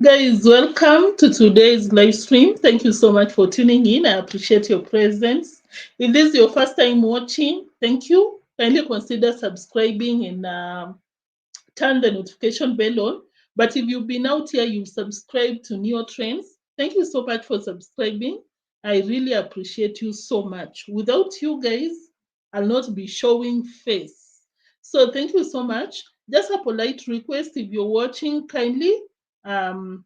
Guys, welcome to today's live stream. Thank you so much for tuning in. I appreciate your presence. If this is your first time watching, thank you. Kindly consider subscribing and turn the notification bell on. But if you've been out here, you've subscribed to Neotrends. Thank you so much for subscribing. I really appreciate you so much. Without you guys, I'll not be showing face. So thank you so much. Just a polite request, if you're watching, kindly um,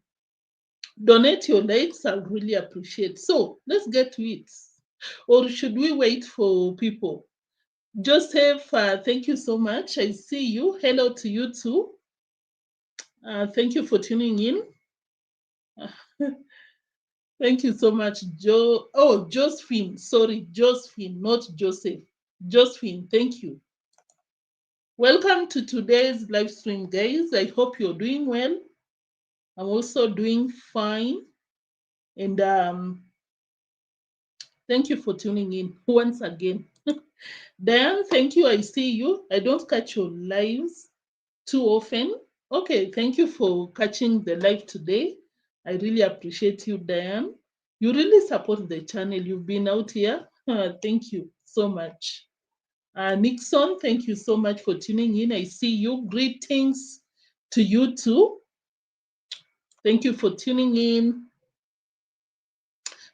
donate your likes. I'll really appreciate. So let's get to it. Or should we wait for people? Joseph, thank you so much. I see you. Hello to you too. Thank you for tuning in. Thank you so much, Joe. Oh, Josephine. Sorry, Josephine, not Joseph. Josephine, thank you. Welcome to today's live stream, guys. I hope you're doing well. I'm also doing fine. And thank you for tuning in once again. Dan, thank you. I see you. I don't catch your lives too often. Okay, thank you for catching the live today. I really appreciate you, Diane. You really support the channel. You've been out here. Thank you so much. Nixon, thank you so much for tuning in. I see you. Greetings to you too. Thank you for tuning in.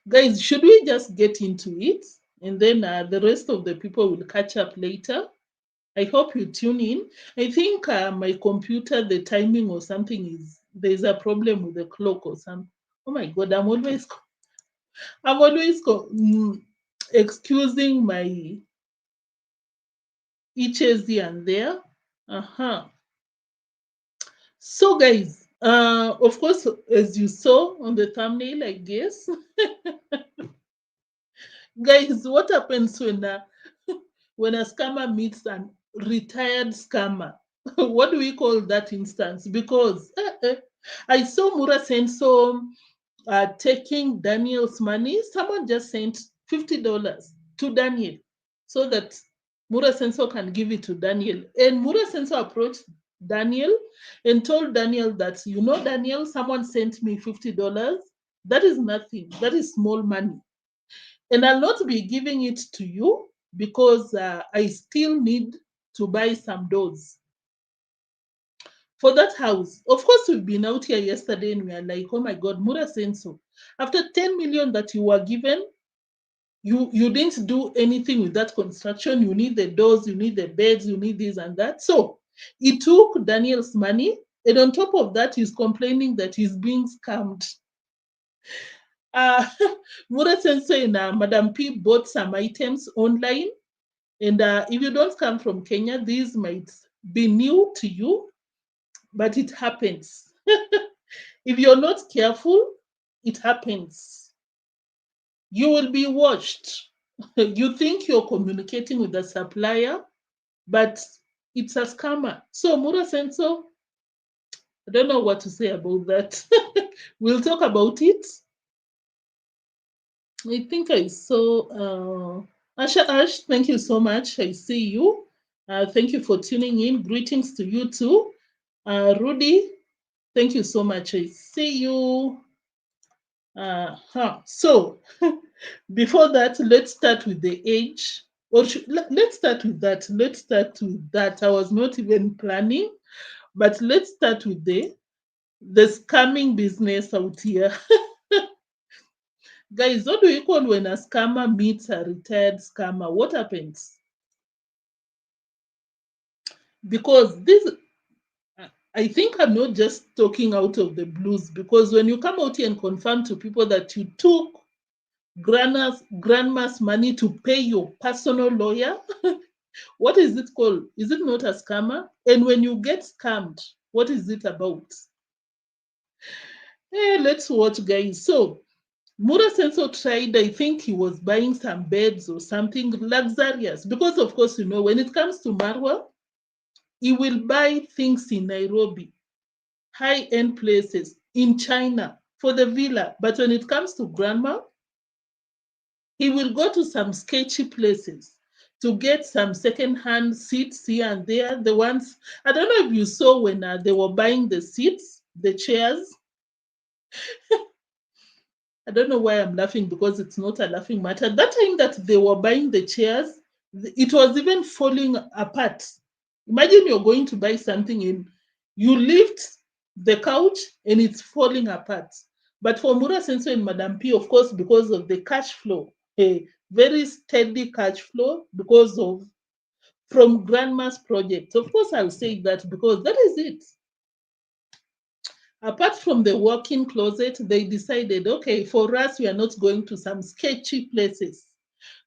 Guys, should we just get into it? And then the rest of the people will catch up later. I hope you tune in. I think my computer, the timing or something is there's a problem with the clock or something. Oh my God, I'm always excusing my HSD and there. Uh-huh. So guys, of course, as you saw on the thumbnail, I guess, guys, what happens when when a scammer meets an retired scammer? What do we call that instance? Because I saw Mura Senso taking Daniel's money. Someone just sent $50 to Daniel so that Mura Senso can give it to Daniel. And Mura Senso approached Daniel and told Daniel that, you know, Daniel, someone sent me $50. That is nothing. That is small money. And I'll not be giving it to you because I still need to buy some doors for that house. Of course, we've been out here yesterday and we are like, oh my God, Mura Senso. After 10 million that you were given, you didn't do anything with that construction. You need the doors, you need the beds, you need this and that. So he took Daniel's money, and on top of that, he's complaining that he's being scammed. Uh, Mura Senso and Madam P bought some items online. And if you don't come from Kenya, these might be new to you, but it happens. If you're not careful, it happens. You will be watched. You think you're communicating with the supplier, but it's a scammer. So, Mura Senso, I don't know what to say about that. We'll talk about it. I think I saw Asha Ash, thank you so much. I see you. Thank you for tuning in. Greetings to you too. Rudy, thank you so much. I see you. So, before that, let's start with the age. Or let's start with that. Let's start with that. I was not even planning, but let's start with the scamming business out here. Guys, what do you call when a scammer meets a retired scammer? What happens? Because this, I think I'm not just talking out of the blues, because when you come out here and confirm to people that you took grandma's money to pay your personal lawyer, what is it called? Is it not a scammer? And when you get scammed, what is it about? Let's watch, guys. So, Mura Senso tried, I think he was buying some beds or something luxurious. Because, of course, you know, when it comes to Marwa, he will buy things in Nairobi, high-end places, in China for the villa. But when it comes to grandma, he will go to some sketchy places to get some second-hand seats here and there. The ones, I don't know if you saw when they were buying the seats, the chairs. I don't know why I'm laughing, because it's not a laughing matter. That time that they were buying the chairs, it was even falling apart. Imagine you're going to buy something and you lift the couch and it's falling apart. But for Mura Senso and Madam P, of course, because of the cash flow, a very steady cash flow because of from Grandma's project. Of course, I'll say that because that is it. Apart from the walk-in closet, they decided, okay, for us, we are not going to some sketchy places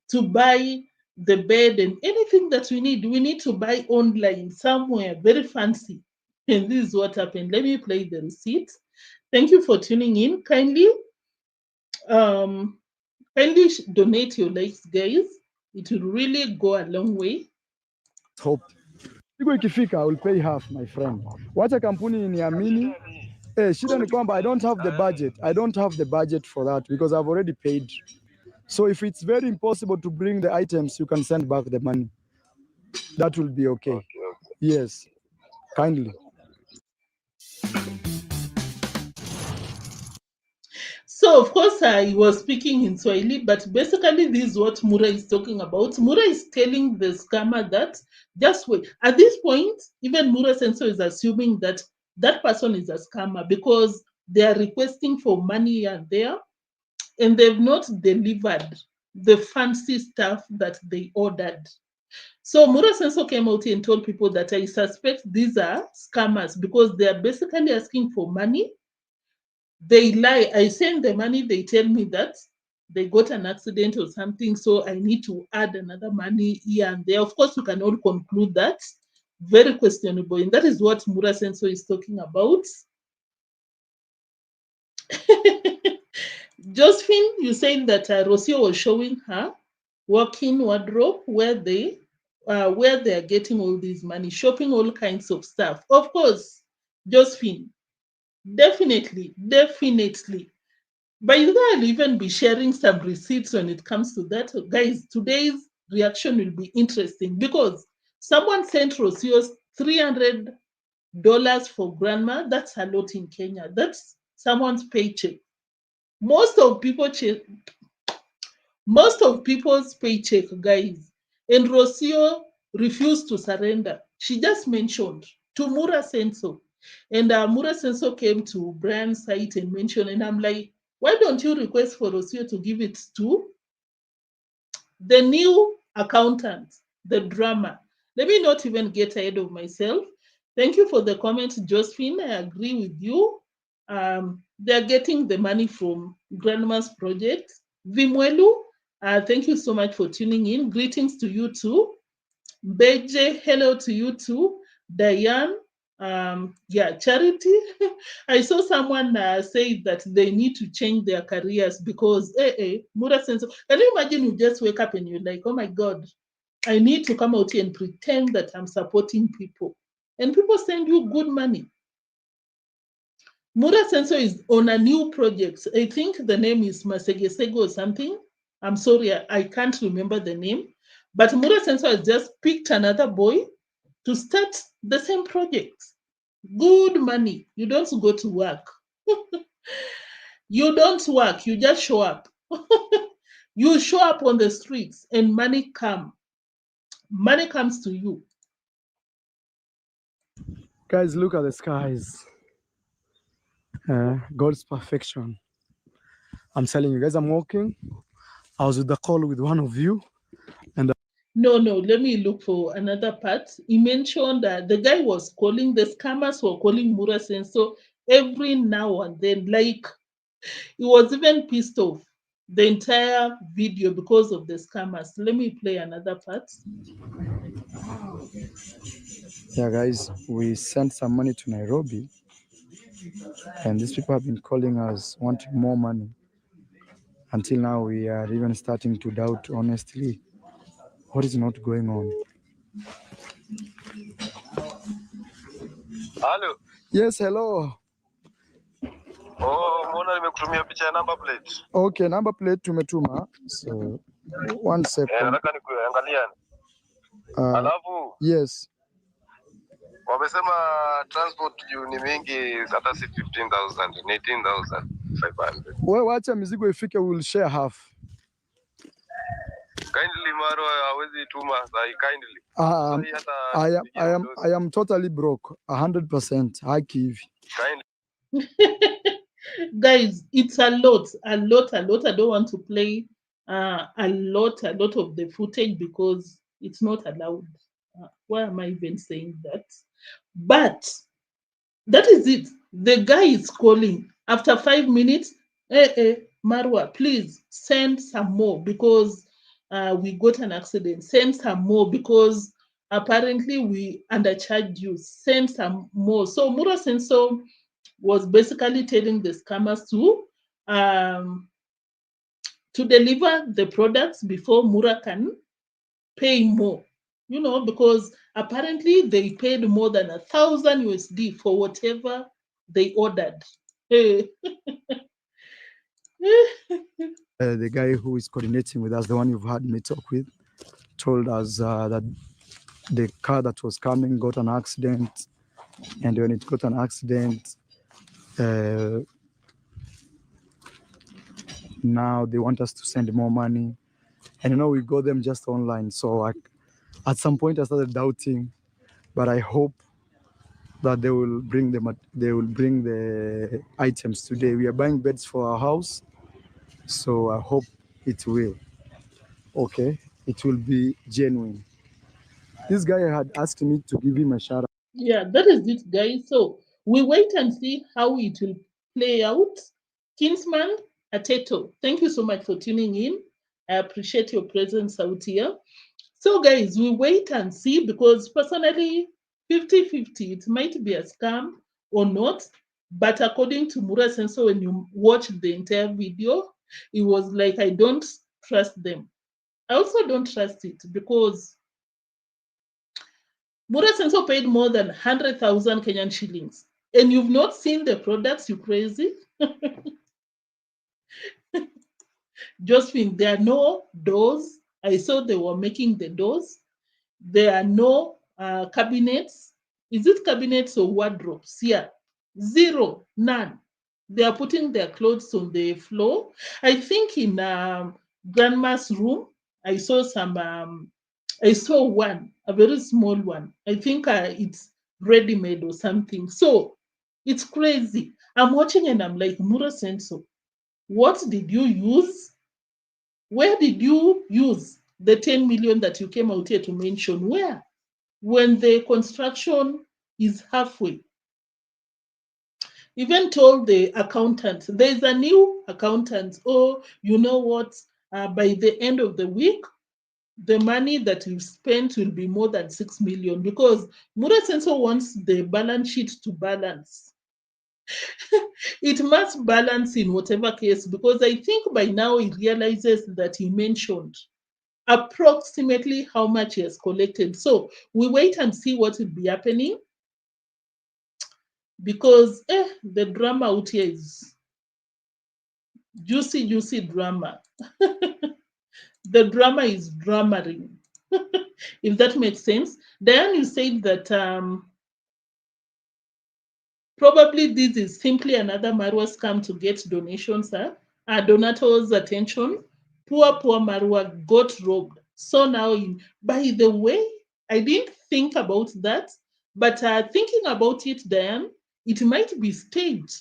to buy the bed and anything that we need. We need to buy online somewhere very fancy. And this is what happened. Let me play the receipt. Thank you for tuning in. Um, kindly donate your likes, guys. It will really go a long way. Hope. Siku ikifika, I will pay half, my friend. Wacha kampuni niamini. Shida ni kwamba I don't have the budget. I don't have the budget for that because I've already paid. So if it's very impossible to bring the items, you can send back the money. That will be okay. Yes, kindly. So, of course, I was speaking in Swahili, but basically, this is what Mura is talking about. Mura is telling the scammer that just wait. At this point, even Mura Senso is assuming that that person is a scammer because they are requesting for money and there, and they've not delivered the fancy stuff that they ordered. So Mura Senso came out and told people that I suspect these are scammers because they are basically asking for money. They lie. I send the money, they tell me that they got an accident or something, so I need to add another money here and there. Of course, we can all conclude that very questionable, and that is what Mura Senso is talking about. Josephine, you saying that Rocio was showing her walk-in wardrobe where they are getting all this money, shopping all kinds of stuff. Of course, Josephine, definitely, definitely. By the way, I'll even be sharing some receipts when it comes to that. Guys, today's reaction will be interesting because someone sent Rocio's $300 for grandma. That's a lot in Kenya. That's someone's paycheck. Most of people most of people's paycheck, guys. And Rocio refused to surrender. She just mentioned to Mura Senso. And Mura Senso came to Brian's site and mentioned, and I'm like, why don't you request for Rocio to give it to the new accountant, the drama? Let me not even get ahead of myself. Thank you for the comment, Josephine. I agree with you. They're getting the money from Grandma's project. Vimwelu, thank you so much for tuning in. Greetings to you too. Beje, hello to you too. Diane, Charity. I saw someone say that they need to change their careers because, Mura Senso. Can you imagine you just wake up and you're like, oh my God, I need to come out here and pretend that I'm supporting people. And people send you good money. Mura Senso is on a new project. I think the name is Masegesego or something. I'm sorry, I can't remember the name. But Mura Senso has just picked another boy to start the same project. Good money. You don't go to work. You don't work. You just show up. You show up on the streets and money comes. Money comes to you. Guys, look at the skies. God's perfection. I'm telling you guys, I'm walking. I was with the call with one of you. No, let me look for another part. He mentioned that the guy was calling, the scammers were calling Mura Senso every now and then. Like, he was even pissed off the entire video because of the scammers. Let me play another part. Yeah, guys, we sent some money to Nairobi, and these people have been calling us wanting more money. Until now, we are even starting to doubt, honestly, what is not going on. Hello. Yes, hello. Oh, mbona nimekutumia picha ya number plate? Okay, number plate tumetuma. So, one second. Nataka nikuangalia. Alafu, yes. wamesema transport juu ni mingi, hata si 15,000, 18,000. 500. Wewe wacha mizigo ifike, we will share half. Kindly Marwa, hawezi tuma sahi kindly. I am totally broke 100%. Haki hivi. Guys, it's a lot. I don't want to play a lot of the footage because it's not allowed. Why am I even saying that? But that is it. The guy is calling after 5 minutes. Marwa, please send some more because we got an accident. Send some more because apparently we undercharged you. Send some more. So Mura Senso was basically telling the scammers to deliver the products before Mura can pay more. You know, because apparently they paid more than 1,000 USD for whatever they ordered. The guy who is coordinating with us, the one you've had me talk with, told us that the car that was coming got an accident, and when it got an accident, now they want us to send more money, and you know we got them just online. So at some point I started doubting, but I hope that they will bring the items today. We are buying beds for our house, so I hope it will. Okay, it will be genuine. This guy had asked me to give him a shout out. Yeah, that is it, guys. So we wait and see how it will play out. Kinsman Ateto, thank you so much for tuning in. I appreciate your presence out here. So, guys, we wait and see because personally, 50-50, it might be a scam or not. But according to Mura Senso, when you watch the entire video, it was like, I don't trust them. I also don't trust it because Mura Senso paid more than 100,000 Kenyan shillings. And you've not seen the products, you crazy? Josephine, there are no doors. I saw they were making the doors. There are no cabinets. Is it cabinets or wardrobes? Yeah, zero, none. They are putting their clothes on the floor. I think in grandma's room, I saw I saw one, a very small one. I think it's ready-made or something. So it's crazy. I'm watching and I'm like, Mura Senso, what did you use? Where did you use the 10 million that you came out here to mention? Where? When the construction is halfway. Even told the accountant, there's a new accountant. Oh, you know what? By the end of the week, the money that you spent will be more than 6 million because Mura Senso wants the balance sheet to balance. It must balance in whatever case because I think by now he realizes that he mentioned approximately how much he has collected. So we wait and see what will be happening because the drama out here is juicy drama. The drama is dramaing, if that makes sense. Diane, you said that probably this is simply another Marwa scam to get donations, donators' attention. Poor Marwa got robbed. So now, by the way, I didn't think about that, but thinking about it, Diane, it might be staged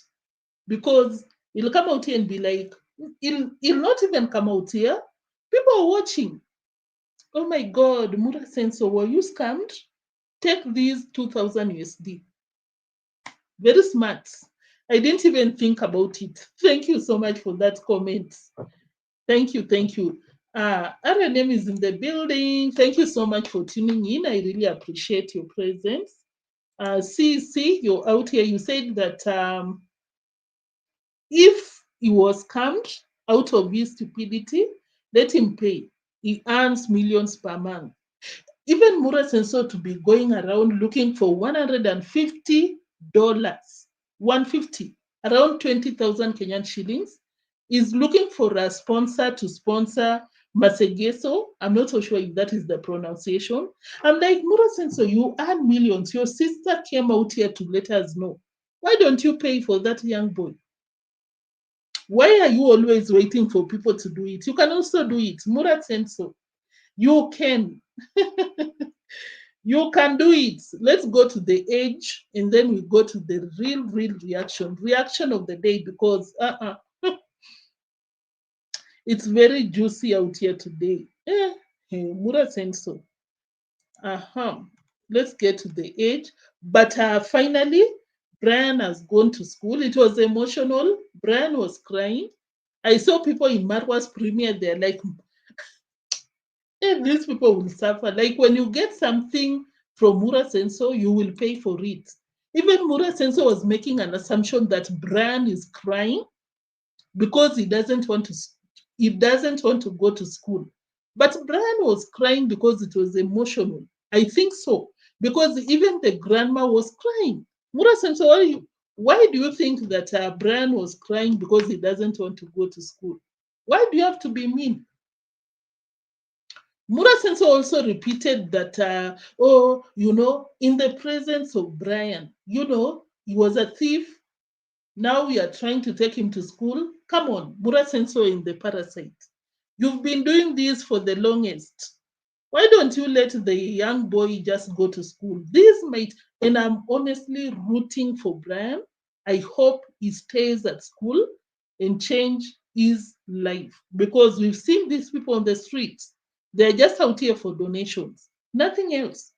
because he'll come out here and be like, he'll not even come out here. People are watching. Oh my God, Mura Senso, were you scammed? Take these 2,000 USD. Very smart. I didn't even think about it. Thank you so much for that comment. Thank you. Our name is in the building. Thank you so much for tuning in. I really appreciate your presence. See, you're out here. You said that if he was scammed out of his stupidity, let him pay. He earns millions per month. Even Mura Senso to be going around looking for $150, 150, around 20,000 Kenyan shillings, is looking for a sponsor to sponsor Masegeso. I'm not so sure if that is the pronunciation. I'm like, Mura Senso, you earn millions. Your sister came out here to let us know. Why don't you pay for that young boy? Why are you always waiting for people to do it? You can also do it. Mura said so. You can. You can do it. Let's go to the age and then we go to the real reaction of the day, because it's very juicy out here today. Mura said so. Let's get to the age. But finally, Brian has gone to school. It was emotional. Brian was crying. I saw people in Marwa's premiere. They're like, these people will suffer. Like when you get something from Mura Senso, you will pay for it. Even Mura Senso was making an assumption that Brian is crying because he doesn't want to go to school. But Brian was crying because it was emotional. I think so. Because even the grandma was crying. Mura Senso, why do you think that Brian was crying because he doesn't want to go to school? Why do you have to be mean? Mura Senso also repeated that, in the presence of Brian, he was a thief. Now we are trying to take him to school. Come on, Mura Senso in the Parasite. You've been doing this for the longest. Why don't you let the young boy just go to school? And I'm honestly rooting for Brian. I hope he stays at school and change his life, because we've seen these people on the streets. They're just out here for donations, nothing else.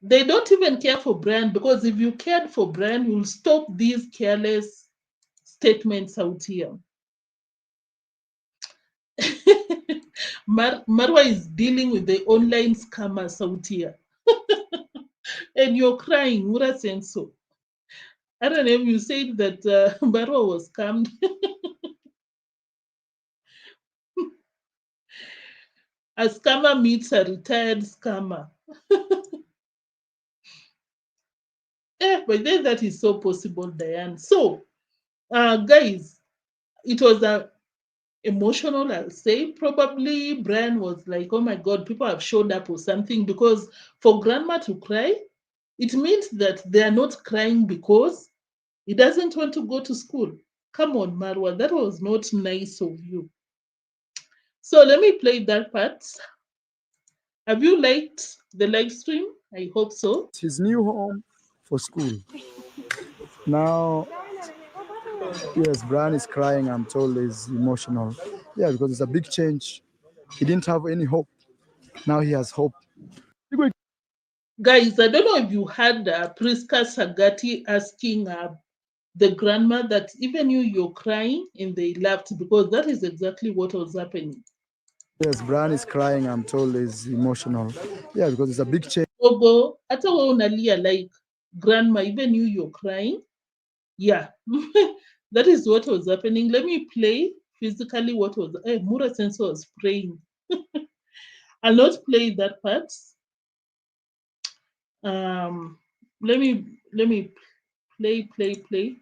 They don't even care for Brian, because if you cared for Brian, you'll stop these careless statements out here. Marwa is dealing with the online scammers out here. And you're crying, Mura Senso. I don't know if you said that Marwa was scammed. A scammer meets a retired scammer. But then that is so possible, Diane. So, guys, it was emotional, I'll say. Probably Brian was like, oh my God, people have showed up or something, because for grandma to cry, it means that they are not crying because he doesn't want to go to school. Come on, Marwa, that was not nice of you. So let me play that part. Have you liked the live stream? I hope so. His new home for school. Now, yes, Brian is crying. I'm told he's emotional. Yeah, because it's a big change. He didn't have any hope. Now he has hope. Guys, I don't know if you heard Priska Sagati asking the grandma that even you're crying, and they laughed, because that is exactly what was happening. Yes, Brian is crying. I'm told he's emotional. Yeah, because it's a big change. Ogo, hata wewe unalia like grandma, even you're crying. Yeah, that is what was happening. Let me play physically what was. Mura Senso was praying. I'll not play that part. Let me play.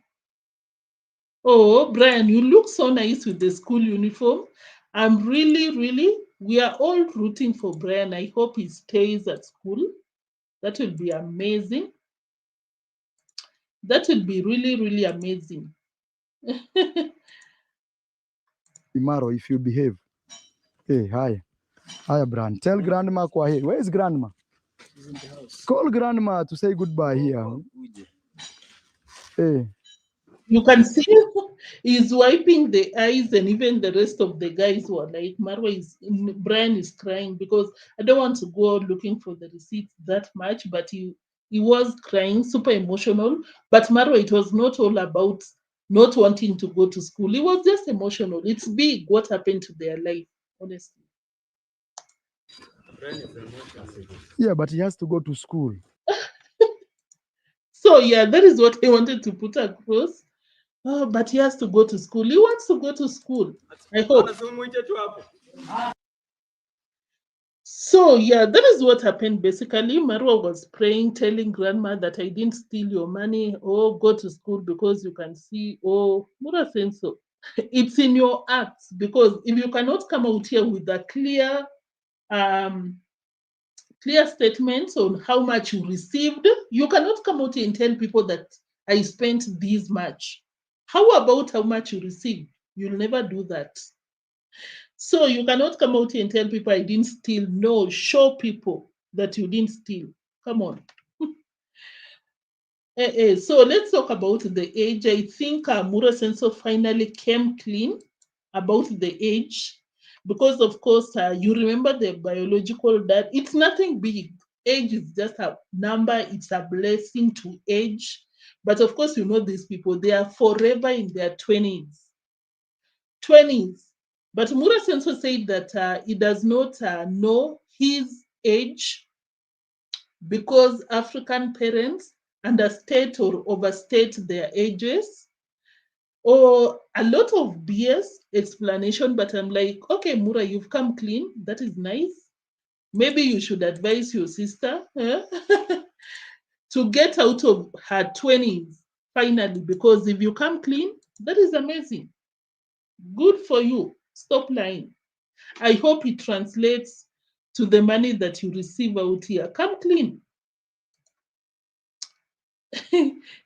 Oh, Brian, you look so nice with the school uniform. I'm really, we are all rooting for Brian. I hope he stays at school. That will be amazing. That will be really amazing. Tomorrow, if you behave. Hey, hi. Hi, Brian. Tell grandma Kwaheri. Where is grandma? She's in the house. Call grandma to say goodbye here. Hey. You can see he's wiping the eyes, and even the rest of the guys were like, Brian is crying, because I don't want to go out looking for the receipts that much, but he was crying, super emotional. But Marwa, it was not all about not wanting to go to school. It was just emotional. It's big what happened to their life, honestly. Yeah, but he has to go to school. So yeah, that is what I wanted to put across. Oh, but he has to go to school. He wants to go to school. I hope. So yeah, that is what happened basically. Marwa was praying, telling grandma that I didn't steal your money. Oh, go to school, because you can see. Oh, Mura saying so. It's in your acts, because if you cannot come out here with a clear statements on how much you received, you cannot come out here and tell people that I spent this much. How about how much you received? You'll never do that. So you cannot come out here and tell people I didn't steal. No, show people that you didn't steal. Come on. So let's talk about the age. I think Mura Senso finally came clean about the age because, of course, you remember the biological that it's nothing big. Age is just a number. It's a blessing to age. But of course, you know these people, they are forever in their 20s. 20s. But Mura Senso said that he does not know his age because African parents understate or overstate their ages, or a lot of BS explanation. But I'm like, okay, Mura, you've come clean. That is nice. Maybe you should advise your sister to get out of her 20s finally, because if you come clean, that is amazing. Good for you. Stop lying. I hope it translates to the money that you receive out here. Come clean.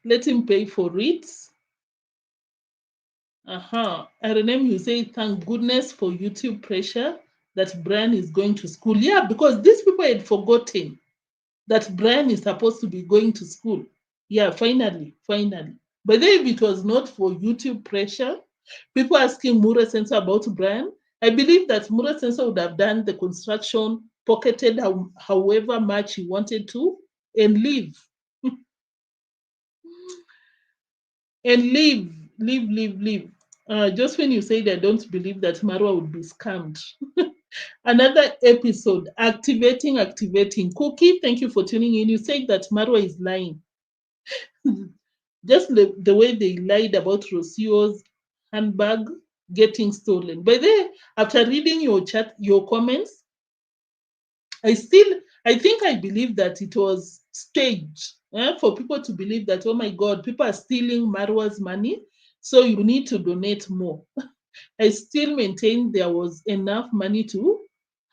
Let him pay for it. Aronem, you say, thank goodness for YouTube pressure that Brian is going to school. Yeah, because these people had forgotten that Brian is supposed to be going to school. Yeah, finally. But then if it was not for YouTube pressure, people asking Mura Senso about Brian, I believe that Mura Senso would have done the construction, pocketed however much he wanted to, and leave. And leave. Just when you said I don't believe that Marwa would be scammed. Another episode, activating. Cookie, thank you for tuning in. You said that Marwa is lying. Just the way they lied about Rocio's handbag getting stolen. By the way, after reading your chat, your comments, I think I believe that it was staged for people to believe that, oh my God, people are stealing Marwa's money, so you need to donate more. I still maintain there was enough money to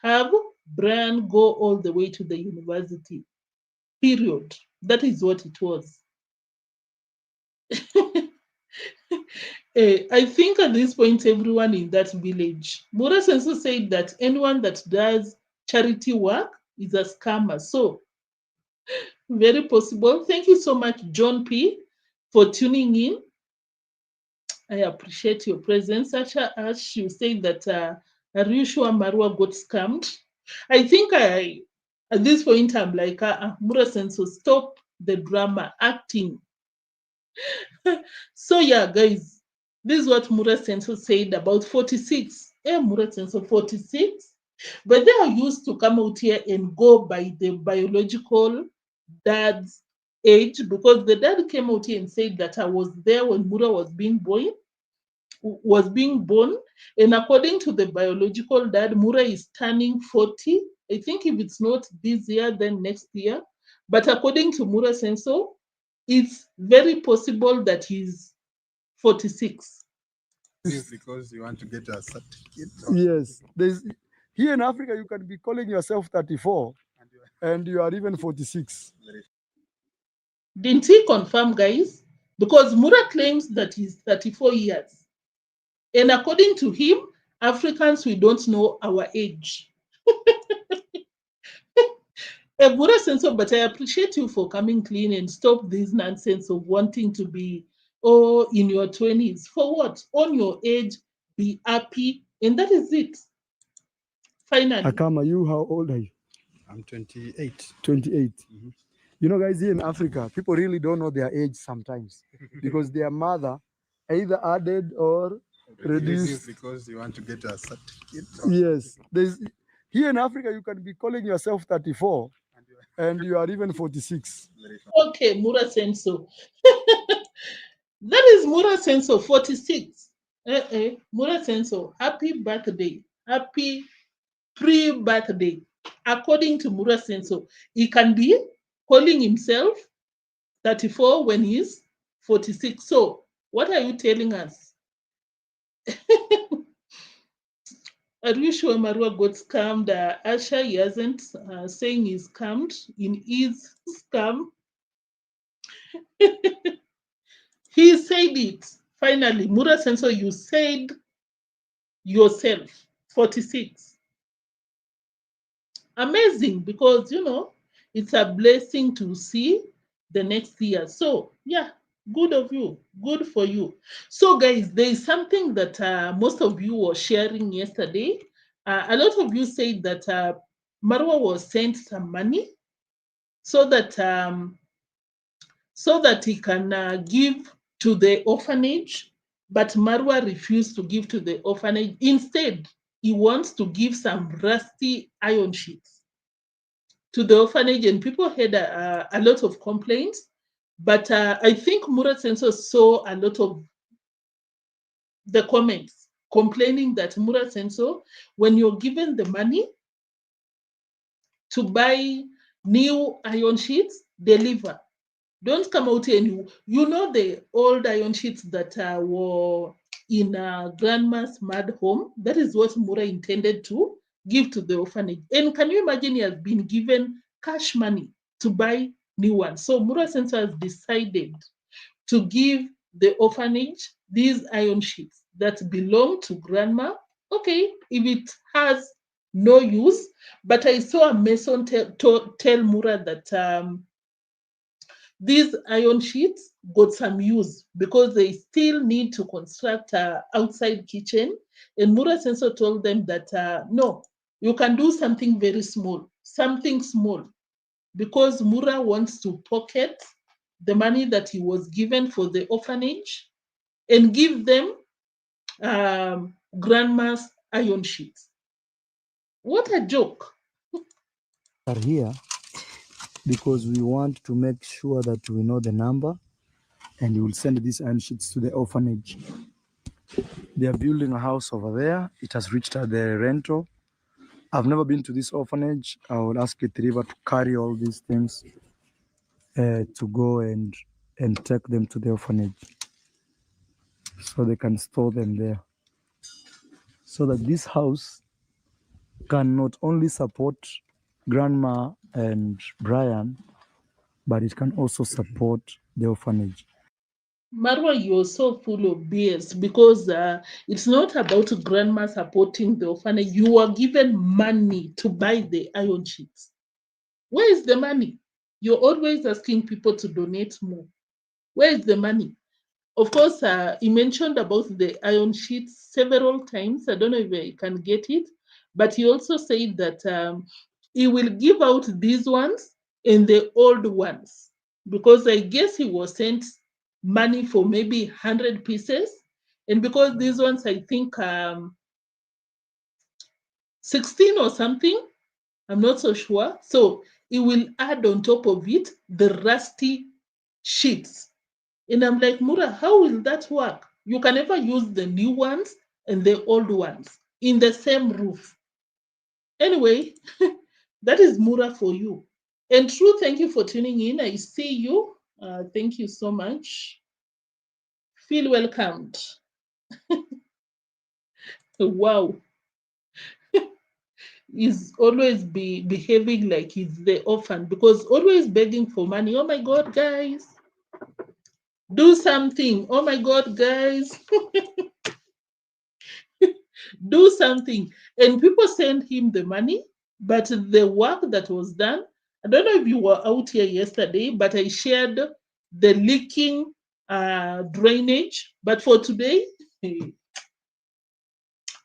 have Brian go all the way to the university. Period. That is what it was. I think at this point, everyone in that village, Mura Senso said that anyone that does charity work is a scammer. So, very possible. Thank you so much, John P., for tuning in. I appreciate your presence. Sasha Ash, you said that are you sure Marwa got scammed? I think at this point, I'm like, Mura Senso, stop the drama, acting. So yeah, guys, this is what Mura Senso said about 46. Mura Senso 46. But they are used to come out here and go by the biological dad's age, because the dad came out here and said that I was there when Mura was being born. And according to the biological dad, Mura is turning 40. I think if it's not this year, then next year. But according to Mura Senso, it's very possible that he's 46. This is because you want to get a certificate. Yes. Here in Africa, you can be calling yourself 34 and you are even 46. Didn't he confirm, guys? Because Mura claims that he's 34 years. And according to him, Africans, we don't know our age. Mura Senso, but I appreciate you for coming clean and stop this nonsense of wanting to be, in your 20s. For what? On your age, be happy, and that is it. Finally. Akama, how old are you? I'm 28. 28. Mm-hmm. You know, guys, here in Africa, people really don't know their age sometimes because their mother either added or reduced. This is because you want to get a certificate. Yes. Here in Africa, you can be calling yourself 34 and you are even 46. Okay, Mura Senso. That is Mura Senso, 46. Mura Senso, happy birthday. Happy pre-birthday. According to Mura Senso, he can be calling himself 34 when he's 46. So, what are you telling us? Are you sure Marwa got scammed? Asha, he hasn't, saying he's scammed in his scam. He said it. Finally, Mura Senso, you said yourself. 46. Amazing, because it's a blessing to see the next year. So yeah, good of you, good for you. So guys, there is something that most of you were sharing yesterday. A lot of you said that Marwa was sent some money so that he can give to the orphanage, but Marwa refused to give to the orphanage. Instead, he wants to give some rusty iron sheets to the orphanage, and people had a lot of complaints. But I think Murat Sensor saw a lot of the comments complaining that Murat Sensor, when you're given the money to buy new iron sheets, deliver. Don't come out here and the old iron sheets that were in grandma's mad home. That is what Mura intended to give to the orphanage. And can you imagine, he has been given cash money to buy new ones? So Mura Center has decided to give the orphanage these iron sheets that belong to grandma. Okay, if it has no use, but I saw a mason tell Mura that these iron sheets got some use because they still need to construct an outside kitchen. And Mura Sensor told them that no, you can do something very small, something small, because Mura wants to pocket the money that he was given for the orphanage and give them grandma's iron sheets. What a joke. Are here because we want to make sure that we know the number, and we will send these iron sheets to the orphanage. They are building a house over there. It has reached the rental. I've never been to this orphanage. I will ask River to carry all these things to go and take them to the orphanage so they can store them there. So that this house can not only support Grandma and Brian, but it can also support the orphanage. Marwa, you're so full of BS because it's not about grandma supporting the orphanage. You are given money to buy the iron sheets. Where is the money? You're always asking people to donate more. Where is the money? Of course, he mentioned about the iron sheets several times. I don't know if I can get it, but he also said that he will give out these ones and the old ones, because I guess he was sent money for maybe 100 pieces. And because these ones, I think 16 or something, I'm not so sure. So he will add on top of it the rusty sheets. And I'm like, Mura, how will that work? You can never use the new ones and the old ones in the same roof. Anyway, that is Mura for you. And True, thank you for tuning in. I see you. Thank you so much. Feel welcomed. Wow. He's always behaving like he's the orphan, because always begging for money. Oh my God, guys. Do something. Oh my God, guys. Do something. And people send him the money, but the work that was done, I don't know if you were out here yesterday, but I shared the leaking drainage. But for today,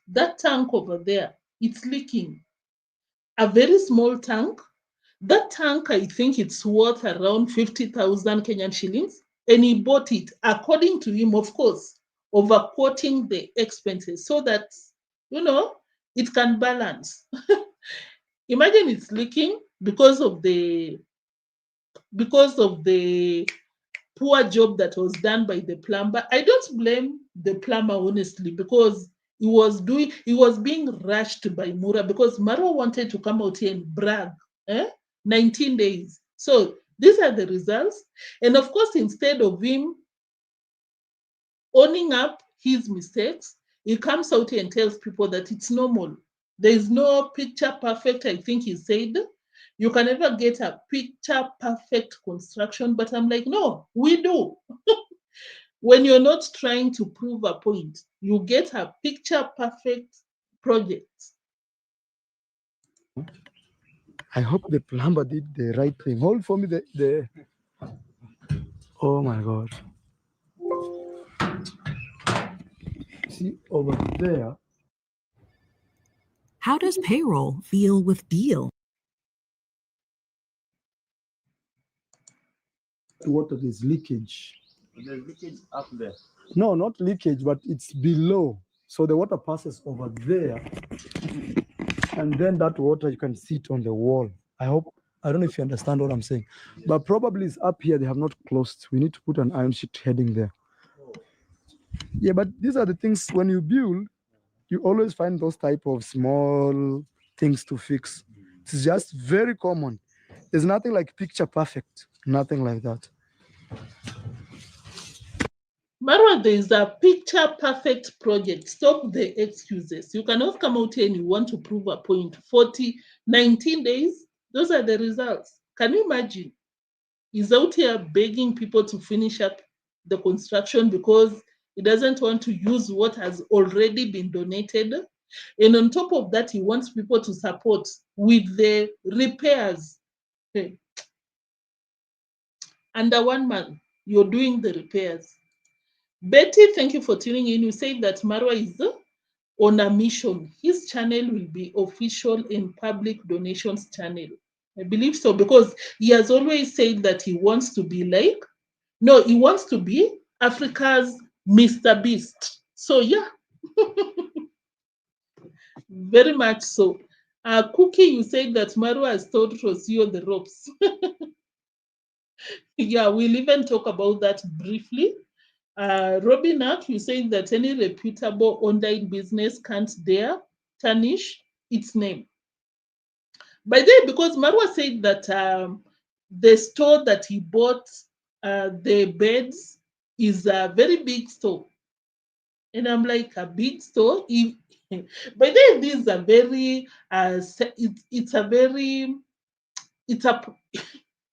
that tank over there, it's leaking. A very small tank. That tank, I think it's worth around 50,000 Kenyan shillings. And he bought it, according to him, of course, overquoting the expenses so that, it can balance. Imagine it's leaking because of the poor job that was done by the plumber. I don't blame the plumber, honestly, because he was being rushed by Mura, because Marwa wanted to come out here and brag. 19 days. So these are the results. And of course, instead of him owning up his mistakes, he comes out here and tells people that it's normal. There is no picture perfect, I think he said. You can never get a picture perfect construction. But I'm like, no, we do. when you're not trying to prove a point, you get a picture perfect project. I hope the plumber did the right thing. Hold for me the oh my God. See over there. How does payroll feel with deal? Water, there's leakage. There's leakage up there. No, not leakage, but it's below. So the water passes over there. And then that water, you can see it on the wall. I don't know if you understand what I'm saying. But probably it's up here. They have not closed. We need to put an iron sheet heading there. Yeah, but these are the things when you build, you always find those type of small things to fix. It's just very common. There's nothing like picture perfect. Nothing like that. Marwa, there is a picture perfect project. Stop the excuses. You cannot come out here and you want to prove a point. 19 days, those are the results. Can you imagine? He's out here begging people to finish up the construction because he doesn't want to use what has already been donated. And on top of that, he wants people to support with the repairs. Okay. Under 1 month, you're doing the repairs. Betty, thank you for tuning in. You said that Marwa is on a mission. His channel will be official in public donations channel. I believe so because he has always said that he wants to be he wants to be Africa's Mr. Beast. So yeah, very much so. Cookie, you said that Marwa has told Rosio the ropes. Yeah, we'll even talk about that briefly. Robin Ark, you say that any reputable online business can't dare tarnish its name. By the way, because Marwa said that the store that he bought the beds is a very big store. And I'm like, a big store? By the way, this is a very,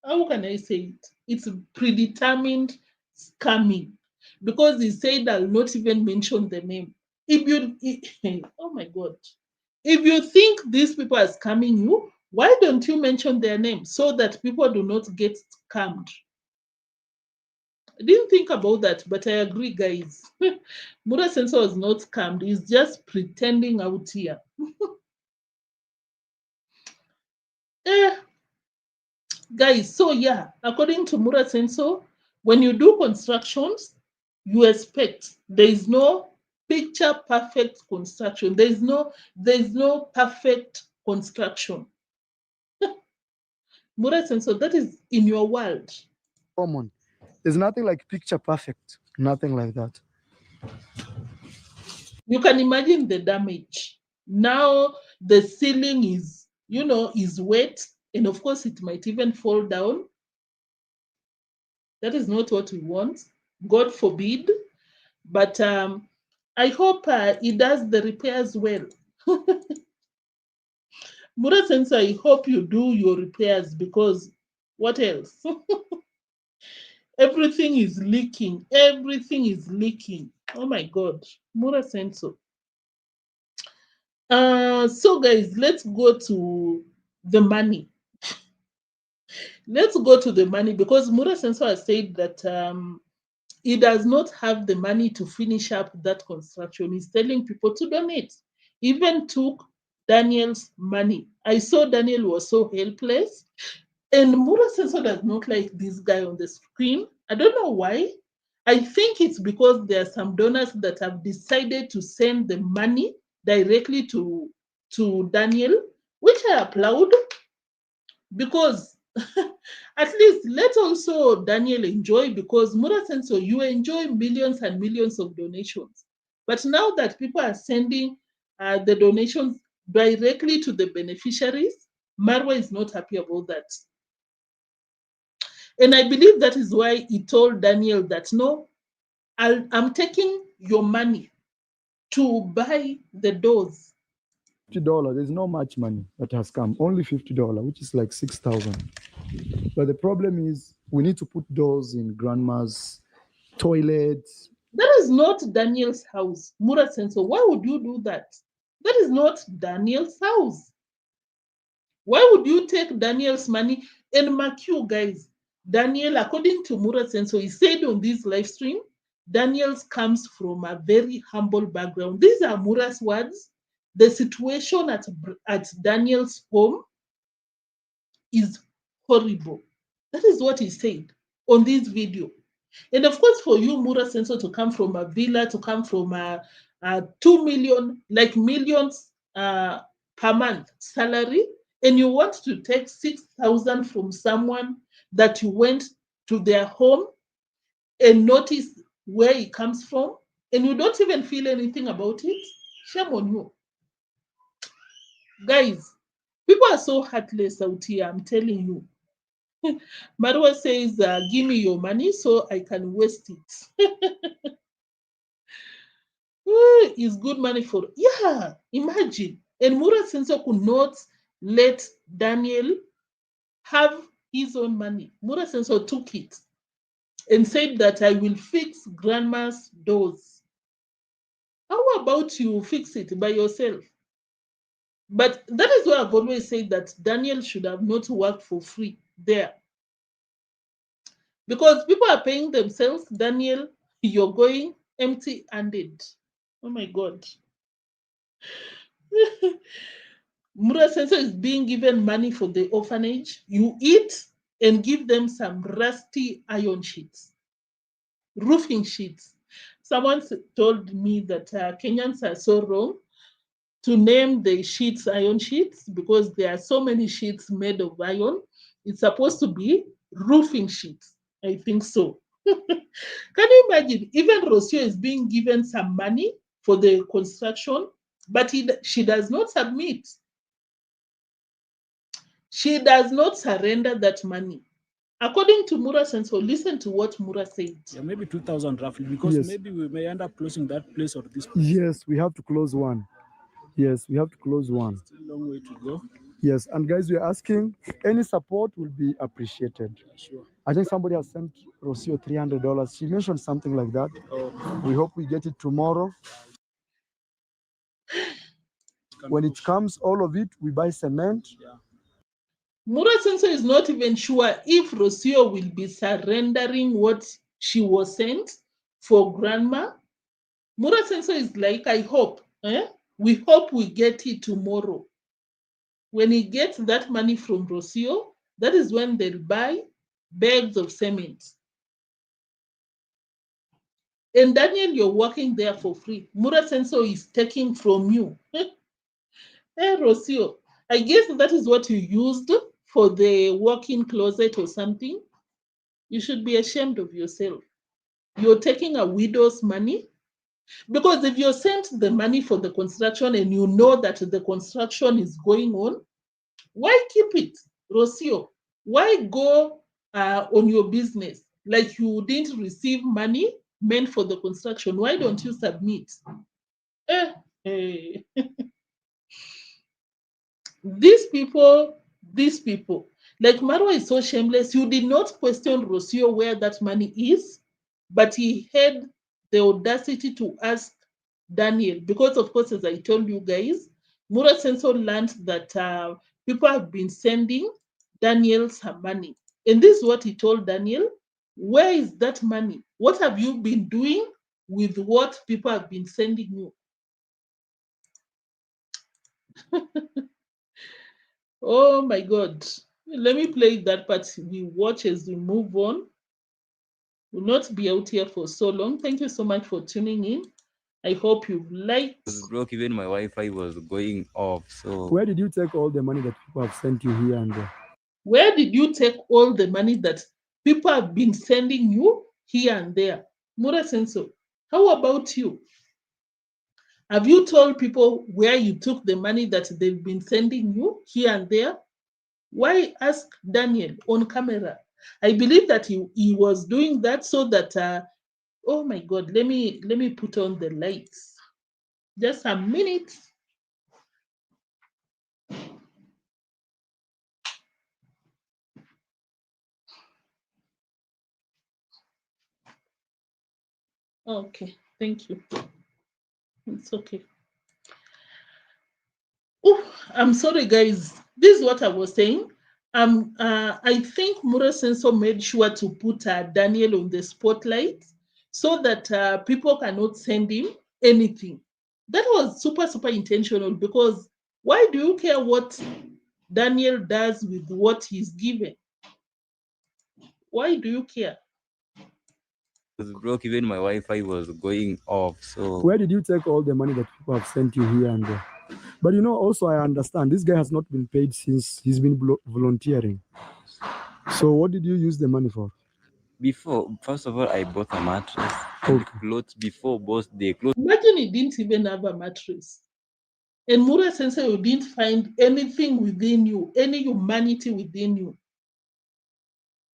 how can I say it? It's a predetermined scamming because he said I'll not even mention the name. Oh my God. If you think these people are scamming you, why don't you mention their name so that people do not get scammed? I didn't think about that, but I agree, guys. Mura Sensor is not scammed. He's just pretending out here. Guys, so yeah, according to Mura Sensor, when you do constructions, you expect there is no picture perfect construction. There is no perfect construction. Mura Sensor, that is in your world. Common. There's nothing like picture perfect. Nothing like that. You can imagine the damage. Now the ceiling is wet, and of course it might even fall down. That is not what we want. God forbid. But I hope he does the repairs well. Mura Sensor, I hope you do your repairs because what else? Everything is leaking. Everything is leaking. Oh my God. Mura Sensor. So guys, let's go to the money. Let's go to the money because Mura Sensor has said that he does not have the money to finish up that construction. He's telling people to donate. Even took Daniel's money. I saw Daniel was so helpless. And Mura Sensor does not like this guy on the screen. I don't know why. I think it's because there are some donors that have decided to send the money directly to Daniel, which I applaud because at least let also Daniel enjoy because Mura Sensor, you enjoy millions and millions of donations. But now that people are sending the donations directly to the beneficiaries, Marwa is not happy about that. And I believe that is why he told Daniel that, no, I'm taking your money to buy the doors. $50. There's not much money that has come. Only $50, which is like 6,000. But the problem is we need to put doors in grandma's toilets. That is not Daniel's house. Mura Senso, why would you do that? That is not Daniel's house. Why would you take Daniel's money and mark you guys? Daniel, according to Mura Senso, he said on this live stream, Daniel's comes from a very humble background. These are Mura's words. The situation at Daniel's home is horrible. That is what he said on this video. And of course, for you, Mura Senso, to come from a villa, to come from a 2 million, like millions per month salary, and you want to take 6,000 from someone that you went to their home and notice where it comes from, and you don't even feel anything about it, shame on you. Guys, people are so heartless out here, I'm telling you. Marwa says, give me your money so I can waste it. Is good money for, yeah, imagine. And Mura Senso could not let Daniel have his own money. Mura Senso took it and said that I will fix grandma's doors. How about you fix it by yourself? But that is why I've always said that Daniel should have not worked for free there. Because people are paying themselves. Daniel, you're going empty-handed. Oh my God. Mura Senso is being given money for the orphanage. You eat and give them some rusty iron sheets, roofing sheets. Someone told me that Kenyans are so wrong to name the sheets iron sheets because there are so many sheets made of iron. It's supposed to be roofing sheets. I think so. Can you imagine? Even Rocio is being given some money for the construction, but she does not submit. She does not surrender that money. According to Mura Senso, listen to what Mura said. Yeah, maybe 2,000 roughly, because Yes. maybe we may end up closing that place or this place. Yes, we have to close one. Yes, we have to close one. Still a long way to go. Yes, and guys, we're asking, any support will be appreciated. Yeah, sure. I think somebody has sent Rocio $300. She mentioned something like that. Oh, We hope we get it tomorrow. When it comes, all of it, we buy cement. yeah. Mura Senso is not even sure if Rocio will be surrendering what she was sent for grandma. Mura Senso is like, I hope. We hope we get it tomorrow. When he gets that money from Rocio, that is when they'll buy bags of cement. And Daniel, you're working there for free. Mura Senso is taking from you. Hey, Rocio, I guess that is what you used for the walk-in closet or something. You should be ashamed of yourself. You're taking a widow's money. Because if you sent the money for the construction and you know that the construction is going on, why keep it, Rocio? Why go on your business like you didn't receive money meant for the construction? Why don't you submit? These people, like Marwa is so shameless. You did not question Rocio where that money is, but he had the audacity to ask Daniel, because of course, as I told you guys, Mura Senso learned that people have been sending Daniel some money. And this is what he told Daniel. Where is that money? What have you been doing with what people have been sending you? Oh my God. Let me play that part. We watch as we move on. We'll not be out here for so long. Thank you so much for tuning in. I hope you've liked. I was broke, even my Wi-Fi was going off. So Where did you take all the money that people have sent you here and there? Where did you take all the money that people have been sending you here and there? Mura Senso, how about you? Have you told people where you took the money that they've been sending you here and there? Why ask Daniel on camera? I believe that he was doing that so that oh my God, let me put on the lights. Just a minute. Okay, thank you. It's okay. Oh, I'm sorry, guys. This is what I was saying. I think Mura Sensor made sure to put Daniel on the spotlight so that people cannot send him anything. That was super, super intentional because why do you care what Daniel does with what he's given? Why do you care? It was broke, even my Wi-Fi was going off. So Where did you take all the money that people have sent you here and there? But you know, also I understand this guy has not been paid since he's been volunteering. So what did you use the money for? before, first of all, I bought a mattress Okay. and clothes before both the clothes. Imagine he didn't even have a mattress. And Mura Sensei, you didn't find anything within you, any humanity within you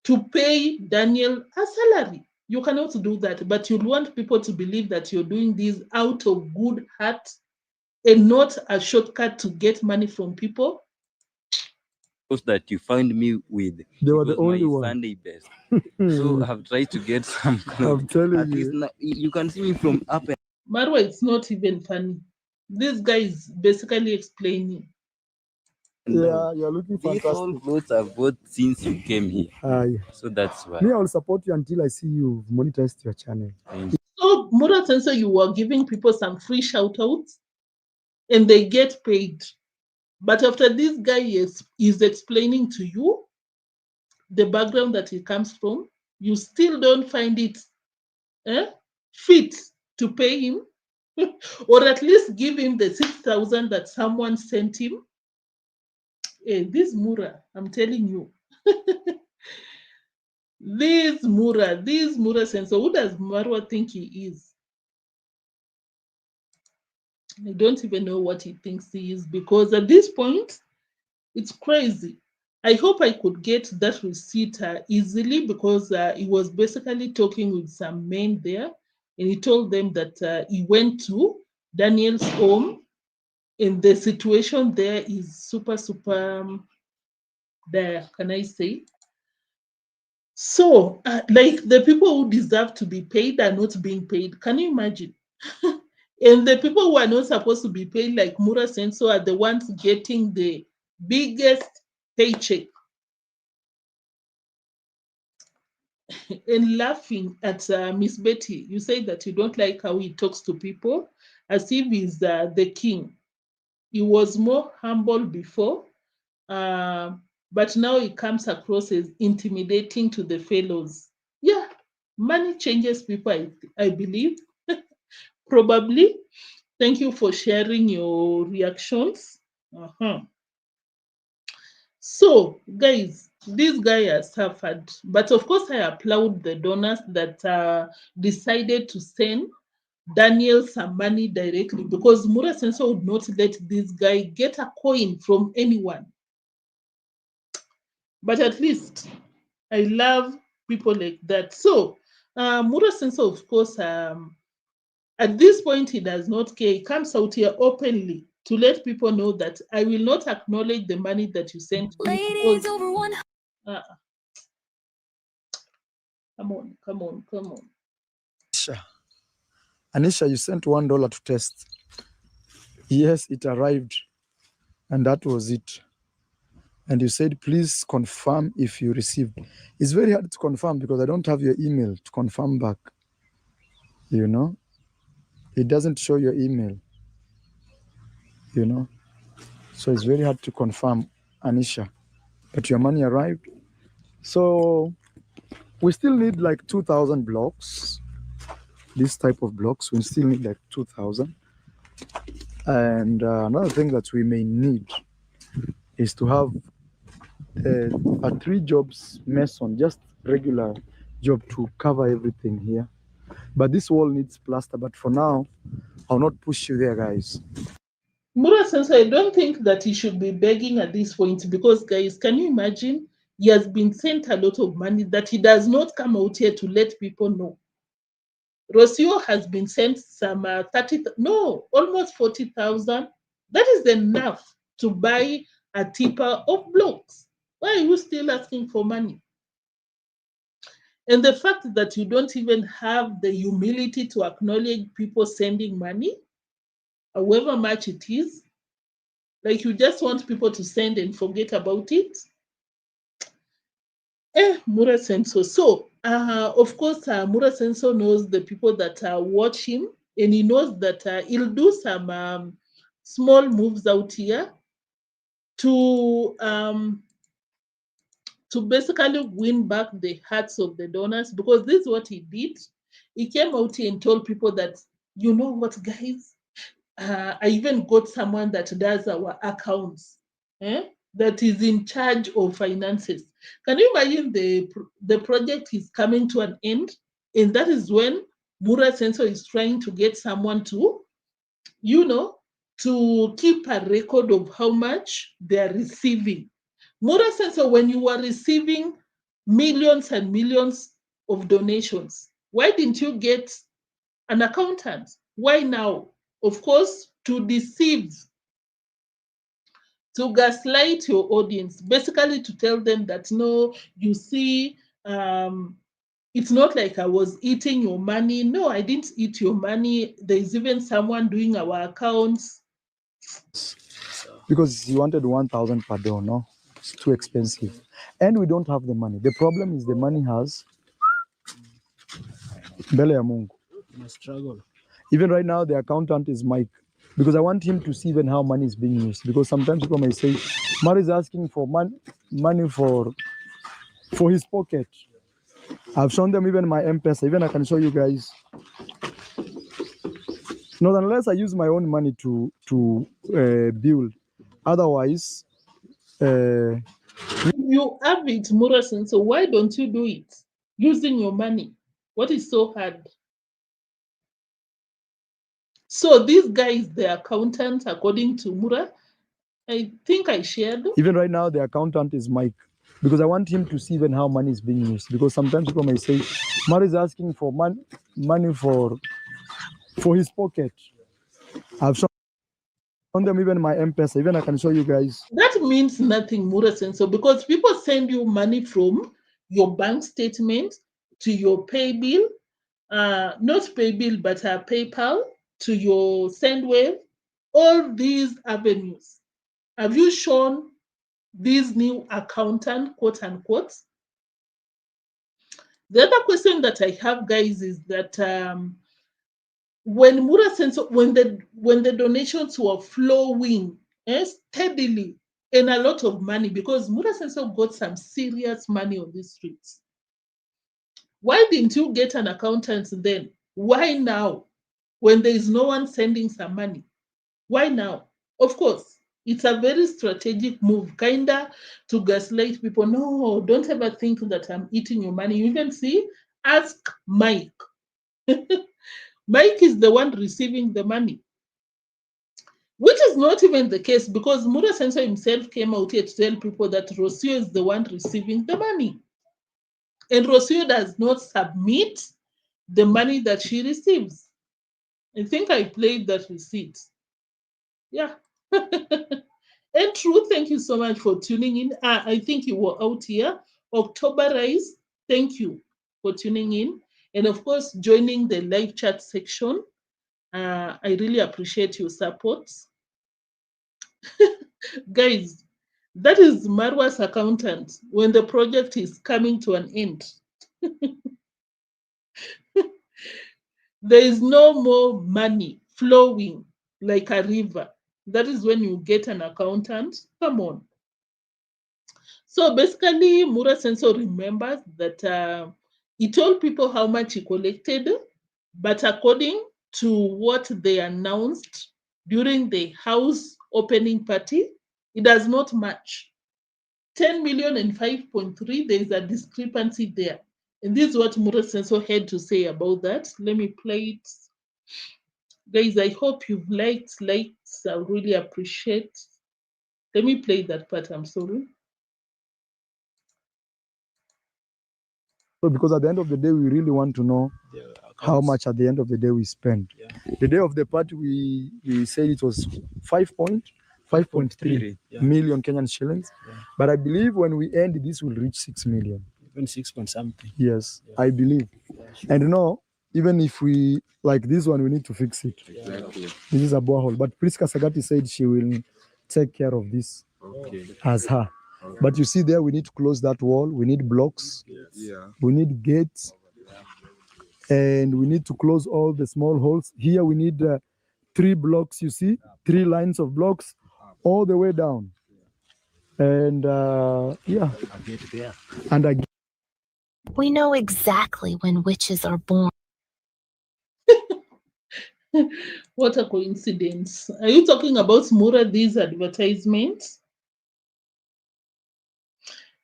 to pay Daniel a salary. You cannot do that, but you want people to believe that you're doing this out of good heart and not a shortcut to get money from people. That you found me with. They were the It was only my one. Sunday best. So I have tried to get some clothes. I'm telling At least you. now, you can see me from up and Marwa, it's not even funny. This guy is basically explaining. Yeah, you're looking these all fantastic. clothes I've bought since you came here. So that's why. Me, I'll support you until I see you monetize your channel. So Mura Sensei, you were giving people some free shout outs and they get paid. But after this guy is explaining to you the background that he comes from, you still don't find it fit to pay him or at least give him the 6,000 that someone sent him. This Mura, I'm telling you. this Mura Sensei, who does Marwa think he is? I don't even know what he thinks he is because at this point, it's crazy. I hope I could get that receipt easily because he was basically talking with some men there and he told them that he went to Daniel's home and the situation there is super, super there, can I say? So, like the people who deserve to be paid are not being paid. Can you imagine? And the people who are not supposed to be paid, like Mura Senso, are the ones getting the biggest paycheck. And laughing at Miss Betty, you say that you don't like how he talks to people as if he's the king. He was more humble before, but now he comes across as intimidating to the fellows. Yeah, money changes people, I believe. Probably. Thank you for sharing your reactions. So, guys, this guy has suffered. But of course, I applaud the donors that decided to send Daniel some money directly because Mura Sensor would not let this guy get a coin from anyone. But at least I love people like that. So, Mura Sensor, of course, at this point, he does not care. He comes out here openly to let people know that I will not acknowledge the money that you sent me. Ladies over one. Come on. Anisha, you sent $1 to test. Yes, it arrived. And that was it. And you said, please confirm if you received. It's very hard to confirm because I don't have your email to confirm back. You know, it doesn't show your email. You know, so it's very hard to confirm, Anisha. But your money arrived. So we still need like 2,000 blocks. This type of blocks, we still need like 2,000. And another thing that we may need is to have a 3 jobs mason, just regular job to cover everything here. But this wall needs plaster. But for now, I'll not push you there, guys. Mura Sensei, I don't think that he should be begging at this point because, guys, can you imagine? He has been sent a lot of money that he does not come out here to let people know. Rocio has been sent some almost 40,000. That is enough to buy a tipper of blocks. Why are you still asking for money? And the fact that you don't even have the humility to acknowledge people sending money, however much it is, like you just want people to send and forget about it. Mura Senso. So, of course, Mura Senso knows the people that watch him, and he knows that he'll do some small moves out here to basically win back the hearts of the donors, because this is what he did. He came out here and told people that, you know what, guys, I even got someone that does our accounts, that is in charge of finances. Can you imagine the project is coming to an end? And that is when Mura Senso is trying to get someone to, to keep a record of how much they are receiving. Mura Senso, when you were receiving millions and millions of donations, why didn't you get an accountant? Why now? Of course, to deceive, to gaslight your audience, basically to tell them that, no, you see, it's not like I was eating your money. No, I didn't eat your money. There's even someone doing our accounts. Because he wanted 1,000 per door, no? It's too expensive. And we don't have the money. The problem is the money has mbele ya Mungu. Struggle. Even right now, the accountant is Mike, because I want him to see even how money is being used. Because sometimes people may say, Mari is asking for money for his pocket. I've shown them even my M-Pesa. Even I can show you guys. Not unless I use my own money to build. Otherwise, you have it, Murasen. So why don't you do it using your money? What is so hard? So this guy is the accountant, according to Mura. I think I shared. Even right now, the accountant is Mike, because I want him to see even how money is being used. Because sometimes people may say, Mari is asking for money for his pocket. I've shown them even my M-Pesa. Even I can show you guys. That means nothing, Murasen. So because people send you money from your bank statement to your pay bill, not pay bill, but PayPal, to your SendWave, all these avenues. Have you shown this new accountant, quote unquote? The other question that I have, guys, is that when the donations were flowing steadily and a lot of money, because Mura Senso got some serious money on the streets. Why didn't you get an accountant then? Why now? When there is no one sending some money? Why now? Of course, it's a very strategic move, kinda to gaslight people. No, don't ever think that I'm eating your money. You can see, ask Mike. Mike is the one receiving the money, which is not even the case, because Mura Senso himself came out here to tell people that Rocio is the one receiving the money. And Rocio does not submit the money that she receives. I think I played that receipt. Yeah. And True, thank you so much for tuning in. I think you were out here. October Rise, thank you for tuning in. And of course, joining the live chat section. I really appreciate your support. Guys, that is Marwa's accountant when the project is coming to an end. There is no more money flowing like a river. That is when you get an accountant. Come on. So basically, Mura Senso remembers that he told people how much he collected, but according to what they announced during the house opening party, it does not match. 10 million and 5.3, there is a discrepancy there. And this is what Mura Senso had to say about that. Let me play it. Guys, I hope you've liked. I really appreciate. Let me play that part, I'm sorry. So because at the end of the day, we really want to know how much at the end of the day we spend. Yeah. The day of the party, we said it was 5.3 million Kenyan shillings. Yeah. But I believe when we end, this will reach 6 million. Even 6 point something. Yes, I believe. And even if we like this one, we need to fix it. Exactly. This is a borehole. But Priska Sagati said she will take care of this as her. But you see there, we need to close that wall. We need blocks. Yeah. We need gates. And we need to close all the small holes. Here we need 3 blocks, you see, 3 lines of blocks all the way down. And yeah. And again. We know exactly when witches are born. What a coincidence. Are you talking about Mura, these advertisements?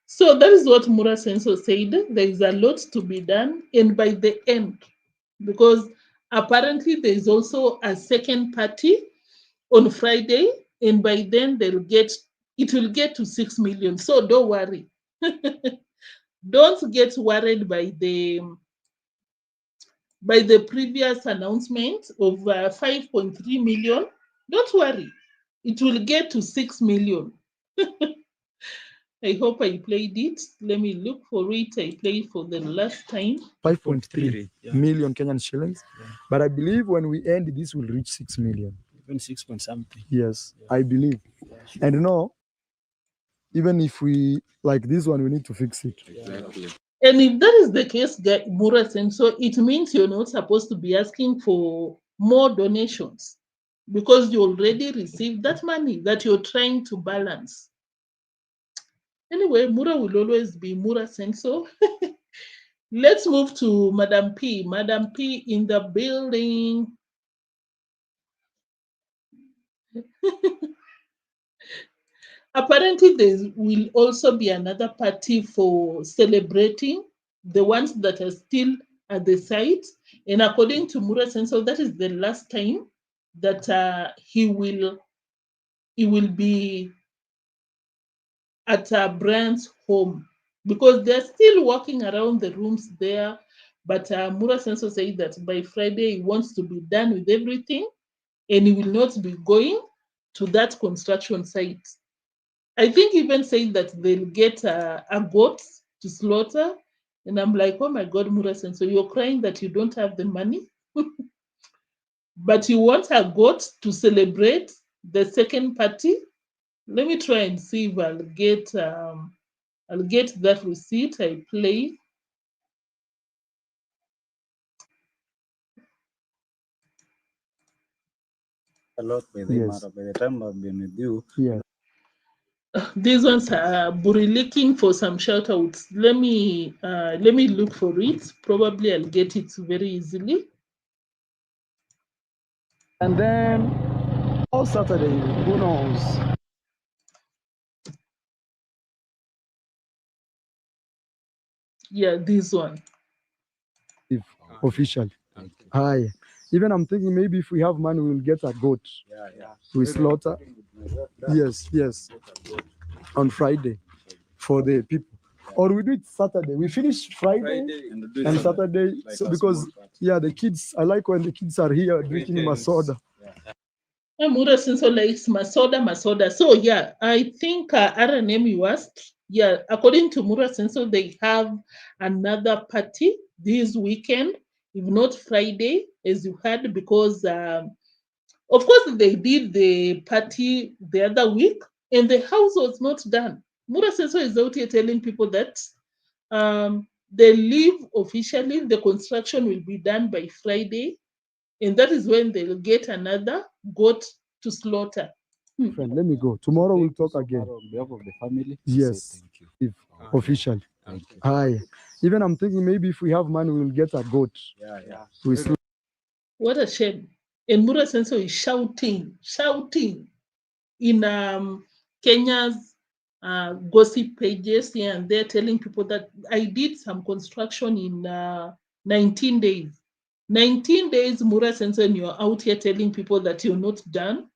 So that is what Mura Senso said. There is a lot to be done. And by the end, because apparently there is also a second party on Friday, and by then it will get to 6 million. So don't worry. Don't get worried by the previous announcement of 5.3 million. Don't worry, it will get to 6 million. I hope I played it. Let me look for it. I played for the last time. 5.3 million Kenyan shillings. But I believe when we end, this will reach 6 million. Even 6 point something. Yes, I believe. And even if we like this one, we need to fix it. Exactly. And if that is the case, Mura Senso, it means you're not supposed to be asking for more donations because you already received that money that you're trying to balance. Anyway, Mura will always be Mura Senso. Let's move to Madam P. Madam P in the building. Apparently, there will also be another party for celebrating the ones that are still at the site. And according to Mura Senso, that is the last time that he will be at Brian's home, because they're still walking around the rooms there. But Mura Senso said that by Friday he wants to be done with everything, and he will not be going to that construction site. I think even saying that they'll get a goat to slaughter. And I'm like, oh my God, Mura Senso, you're crying that you don't have the money, but you want a goat to celebrate the second party. Let me try and see if I'll get that receipt. I play. A lot by the by the time I've been with you. Yeah. These ones are licking for some shout outs. Let me look for it. Probably I'll get it very easily. And then all Saturday, who knows? Yeah, this one. If officially. Hi. Even I'm thinking maybe if we have money, we'll get a goat. We slaughter. Yes. On Friday for the people. Or we do it Saturday. We finish Friday and Saturday. So because the kids, I like when the kids are here drinking masoda. Mura Senso likes masoda. So yeah, I think RNM you asked. Yeah, according to Mura Senso, they have another party this weekend, if not Friday, as you heard, because of course they did the party the other week and the house was not done. Mura Senso is out here telling people that they leave officially, the construction will be done by Friday, and that is when they'll get another goat to slaughter. Friend, let me go. Tomorrow we'll talk again. On behalf of the family. Yes. If officially. Hi. Even I'm thinking maybe if we have money, we'll get a goat. What a shame. And Mura Senso is shouting in Kenya's gossip pages here and they're telling people that I did some construction in 19 days. 19 days, Mura Senso, and you're out here telling people that you're not done.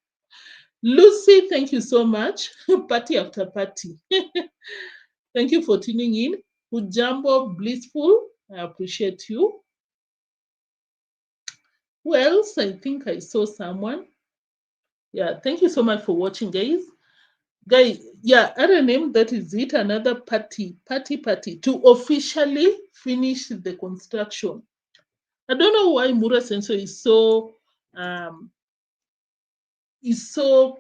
Lucy, thank you so much. Party after party. Thank you for tuning in. Hujambo, Blissful, I appreciate you. Who else? I think I saw someone. Yeah, thank you so much for watching, guys. Guy, yeah, RNM, that is it. Another party to officially finish the construction. I don't know why Mura Senso is so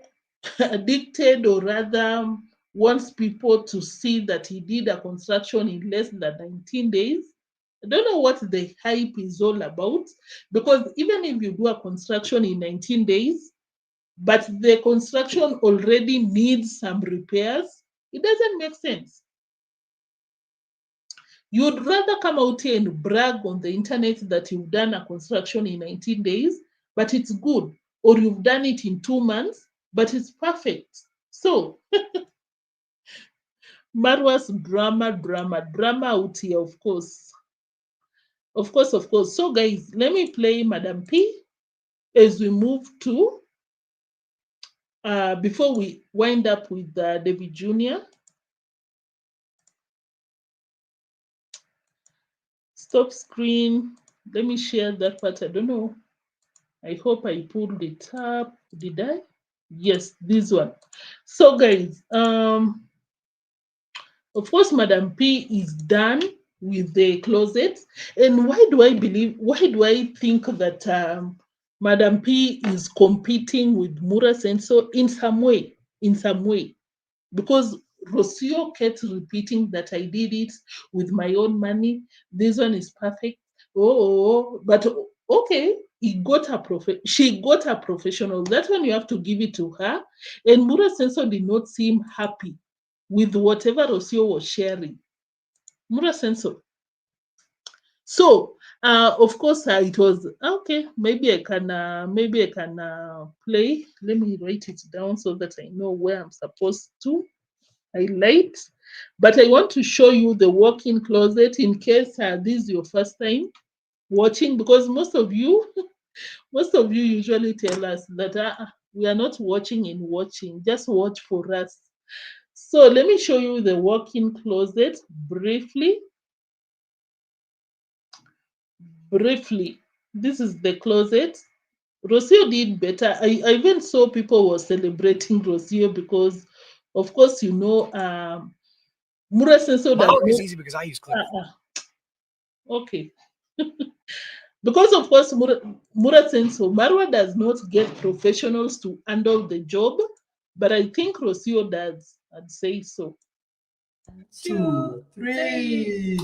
addicted, or rather wants people to see that he did a construction in less than 19 days. I don't know what the hype is all about, because even if you do a construction in 19 days, but the construction already needs some repairs, it doesn't make sense. You'd rather come out here and brag on the internet that you've done a construction in 19 days, but it's good, or you've done it in 2 months, but it's perfect. So, Marwa's drama out here, of course. Of course. So, guys, let me play Madam P as we move to, before we wind up with Davy Jr. Stop screen. Let me share that part. I don't know. I hope I pulled it up. Did I? Yes, this one. So, guys, of course, Madam P is done with the closet. And why do I think that Madam P is competing with Mura Senso in some way? Because Rocio kept repeating that I did it with my own money. This one is perfect. But okay, she got a professional. That one you have to give it to her. And Mura Senso did not seem happy with whatever Rocio was sharing. Mura Senso. So, of course, it was okay. Maybe I can play. Let me write it down so that I know where I'm supposed to highlight. But I want to show you the walk-in closet in case this is your first time watching, because most of you usually tell us that we are not watching and watching, just watch for us. So let me show you the walk-in closet briefly. This is the closet. Rocio did better. I even saw people were celebrating Rocio because, of course, Mura Senso My work is easy because I use Clipboard. Okay. Because, of course, Mura Senso, Marwa does not get professionals to handle the job, but I think Rocio does. I'd say so. 2, 3.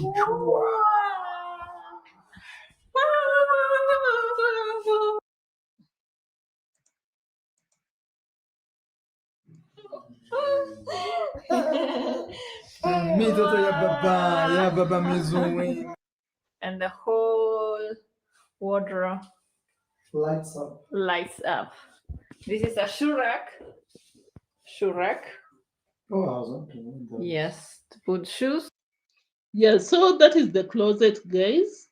And the whole wardrobe lights up. This is a shoe rack. Yes, to put shoes. Yeah, so that is the closet, guys.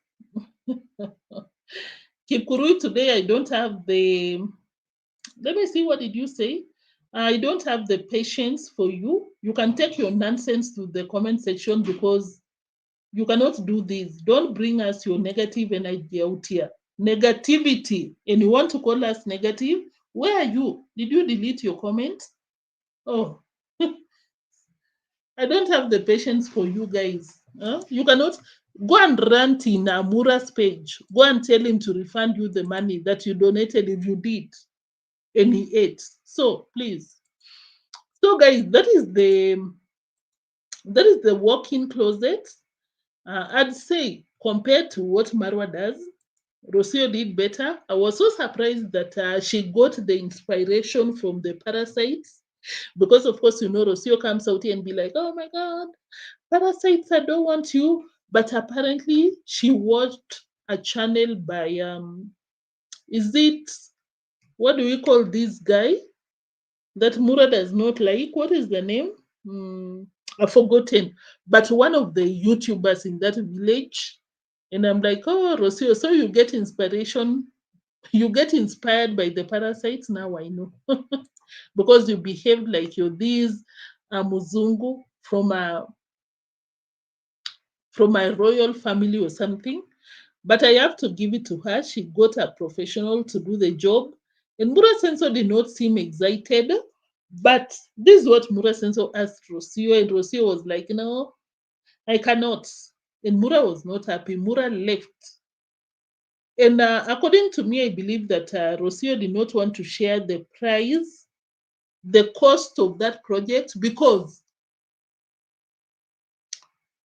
Kipkurui, today I don't have the, let me see, what did you say? I don't have the patience for you. You can take your nonsense to the comment section, because you cannot do this. Don't bring us your negative energy out here. Negativity. And you want to call us negative? Where are you? Did you delete your comment? Oh, I don't have the patience for you guys. You cannot go and rant in Amura's page. Go and tell him to refund you the money that you donated if you did. And he ate. So please. So guys, that is the walk-in closet. I'd say compared to what Marwa does, Rocio did better. I was so surprised that she got the inspiration from the parasites, because of course, Rocio comes out here and be like, oh my God, parasites, I don't want you. But apparently she watched a channel by, what do we call this guy that Mura does not like? What is the name? I've forgotten. But one of the YouTubers in that village. And I'm like, oh, Rocio, so you get inspiration. You get inspired by the parasites. Now I know. Because you behaved like you're this Muzungu from a royal family or something. But I have to give it to her. She got a professional to do the job. And Mura Senso did not seem excited But this is what Mura Senso asked Rocio, and Rocio was like, no, I cannot. And Mura was not happy. Mura left. And according to me, I believe that Rocio did not want to share the price, the cost of that project, because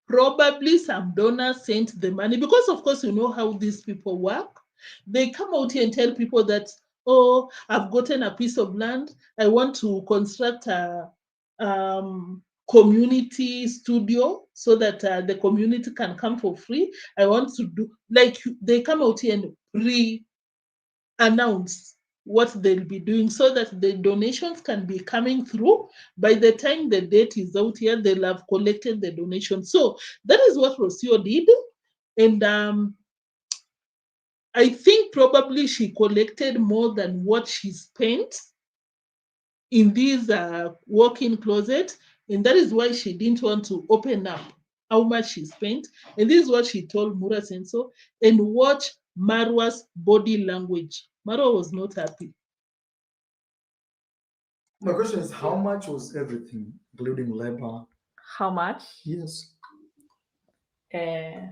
probably some donors sent the money. Because, of course, you know how these people work. They come out here and tell people that, oh, I've gotten a piece of land. I want to construct a community studio so that the community can come for free. I want to do, like, they come out here and announce what they'll be doing so that the donations can be coming through. By the time the date is out here, they'll have collected the donation. So that is what Rocio did. And I think probably she collected more than what she spent in this walk-in closet. And that is why she didn't want to open up how much she spent. And this is what she told Mura Senso. And watch Marwa's body language. Marwa was not happy. My question is, how much was everything, including labor? How much? Yes. Uh,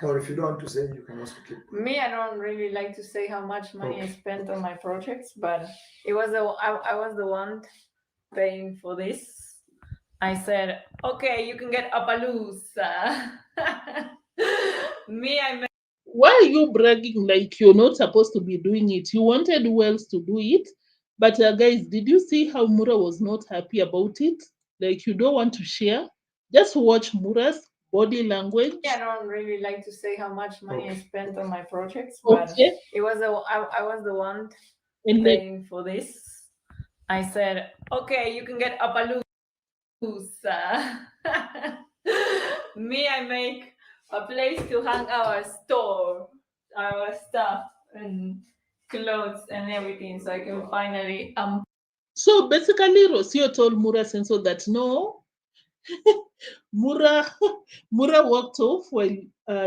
Or if you don't want to say, you can also keep. Me, I don't really like to say how much money I spent on my projects, but it was I was the one paying for this. I said, okay, you can get a palooza. Me, I made. Why are you bragging like you're not supposed to be doing it? You wanted Wells to do it. But guys, did you see how Mura was not happy about it? Like you don't want to share? Just watch Mura's body language. I don't really like to say how much money I spent on my projects, but it was I was the one paying for this. I said, okay, you can get a palooza. Me, I make a place to hang our store, our stuff and clothes and everything, so I can finally So basically, Rocio told Mura Senso that no, Mura walked off while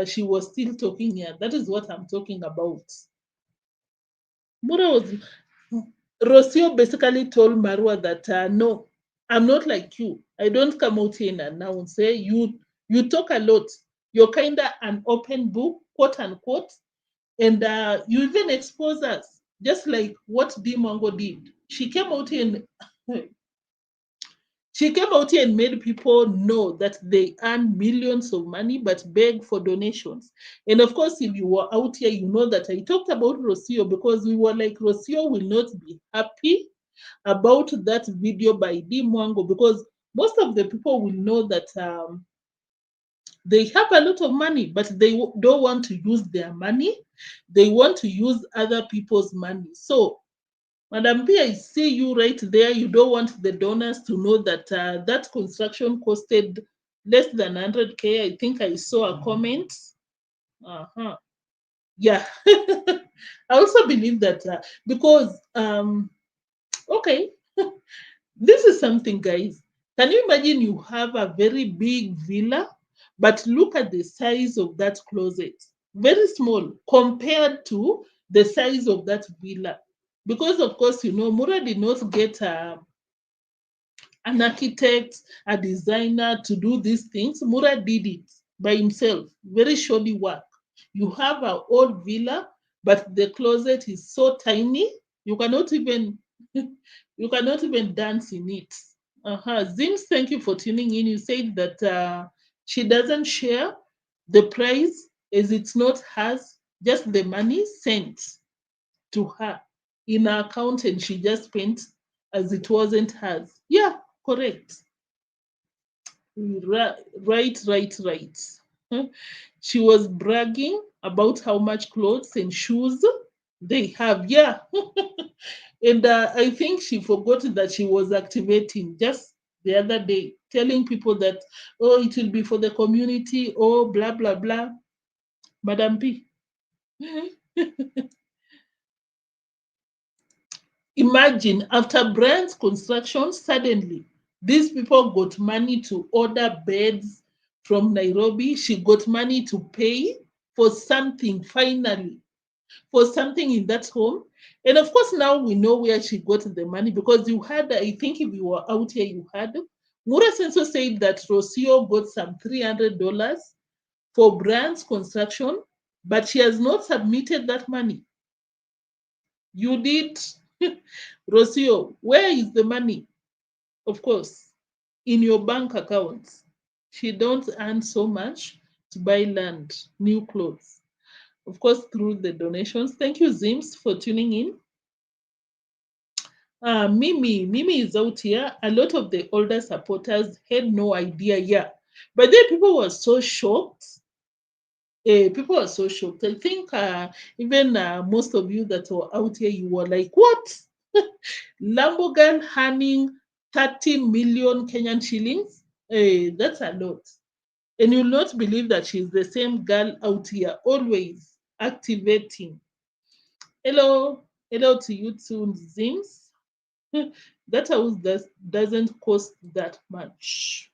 she was still talking here. That is what I'm talking about. Rocio basically told Marwa that no, I'm not like you. I don't come out here and announce. You talk a lot. You're kind of an open book, quote unquote, and you even expose us, just like what deemwango did. She came out here and made people know that they earn millions of money but beg for donations. And of course, if you were out here, you know that I talked about Rocio because we were like, Rocio will not be happy about that video by deemwango because most of the people will know that they have a lot of money, but they don't want to use their money. They want to use other people's money. So Madam P, I see you right there. You don't want the donors to know that that construction costed less than 100K. I think I saw a comment. Yeah. I also believe that because, okay, this is something, guys. Can you imagine you have a very big villa, but look at the size of that closet? Very small compared to the size of that villa. Because of course, you know, Mura did not get an architect, a designer to do these things. Mura did it by himself. Very shoddy work. You have an old villa, but the closet is so tiny, you cannot even dance in it. Zims, thank you for tuning in. You said that she doesn't share the price as it's not hers, just the money sent to her in her account and she just spent as it wasn't hers. Yeah, correct. Right. She was bragging about how much clothes and shoes they have. Yeah. And I think she forgot that she was activating just the other day, telling people that, oh, it will be for the community, oh, blah, blah, blah. Madam P. Imagine after Brian's construction, suddenly these people got money to order beds from Nairobi. She got money to pay for something finally. for something in that home. And of course, now we know where she got the money because you had, I think if you were out here, you had. Mura Senso said that Rocio got some $300 for brands construction, but she has not submitted that money. You did. Rocio, where is the money? Of course, in your bank account. She don't earn so much to buy land, new clothes. Of course, through the donations. Thank you, Zims, for tuning in. Mimi is out here. A lot of the older supporters had no idea. Yeah, but then people were so shocked. People were so shocked. I think even most of you that were out here, you were like, "What? Lambogan earning 30 million Kenyan shillings? That's a lot." And you'll not believe that she's the same girl out here, always activating. Hello, hello to you too, Zims. That house doesn't cost that much.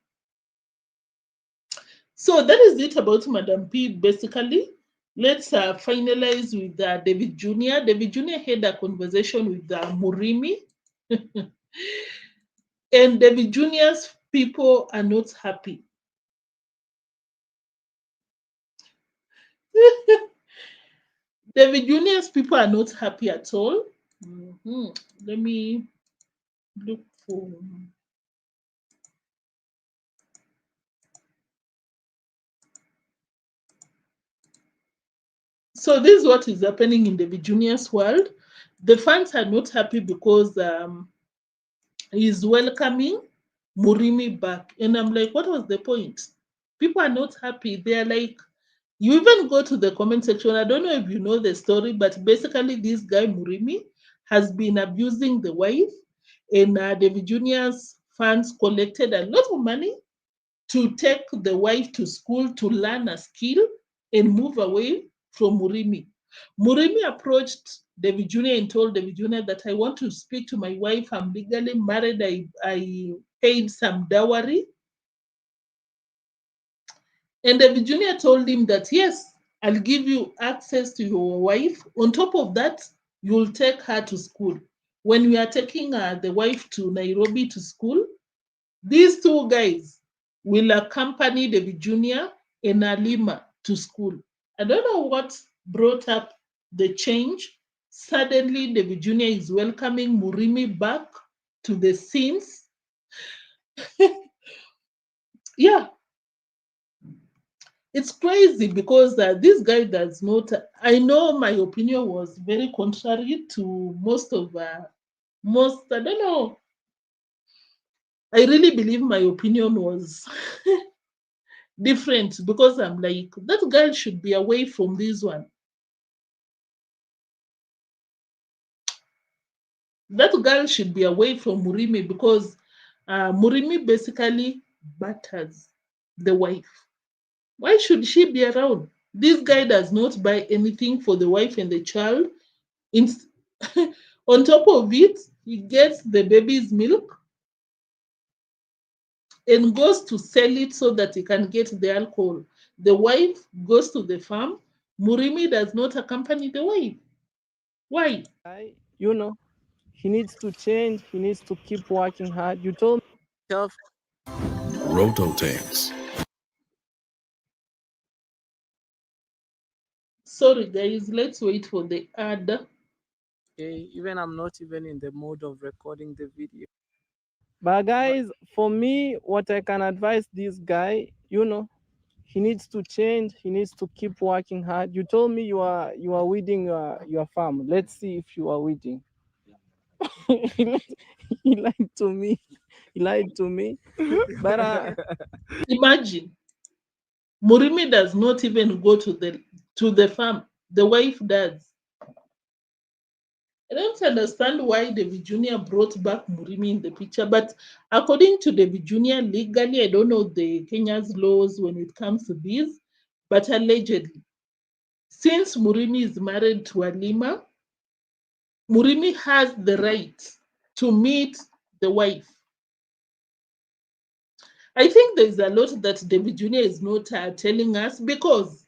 So that is it about Madam P. Basically, let's finalize with David Jr. David Jr. had a conversation with Murimi, and David Jr.'s people are not happy. David Jr.'s people are not happy at all. Let me look for. So this is what is happening in David Jr.'s world. The fans are not happy because he's welcoming Murimi back. And I'm like, what was the point? People are not happy. They're like, you even go to the comment section. I don't know if you know the story, but basically this guy Murimi has been abusing the wife, and David Jr.'s fans collected a lot of money to take the wife to school to learn a skill and move away from Murimi. Murimi approached David Jr. and told David Jr. that I want to speak to my wife. I'm legally married. I paid some dowry. And David Jr. told him that, yes, I'll give you access to your wife. On top of that, you'll take her to school. When we are taking the wife to Nairobi to school, these two guys will accompany David Jr. and Alima to school. I don't know what brought up the change. Suddenly, David Jr. is welcoming Murimi back to the scenes. Yeah, it's crazy because this guy does not. I know my opinion was very contrary to most. I don't know. I really believe my opinion was different because I'm like, that girl should be away from this one. That girl should be away from Murimi because Murimi basically batters the wife. Why should she be around? This guy does not buy anything for the wife and the child. On top of it, he gets the baby's milk and goes to sell it so that he can get the alcohol. The wife goes to the farm. Murimi does not accompany the wife. Why? You know, he needs to change. He needs to keep working hard. You told me. Roto tanks. Sorry, guys. Let's wait for the ad. Okay, even I'm not even in the mode of recording the video. But guys, for me, what I can advise this guy, you know, he needs to change. He needs to keep working hard. You told me you are weeding your farm. Let's see if you are weeding. He lied to me. He lied to me. But imagine, Murimi does not even go to the farm. The wife does. I don't understand why David Jr. brought back Murimi in the picture, but according to David Jr., legally, I don't know the Kenya's laws when it comes to this, but allegedly, since Murimi is married to Alima, Murimi has the right to meet the wife. I think there's a lot that David Jr. is not telling us because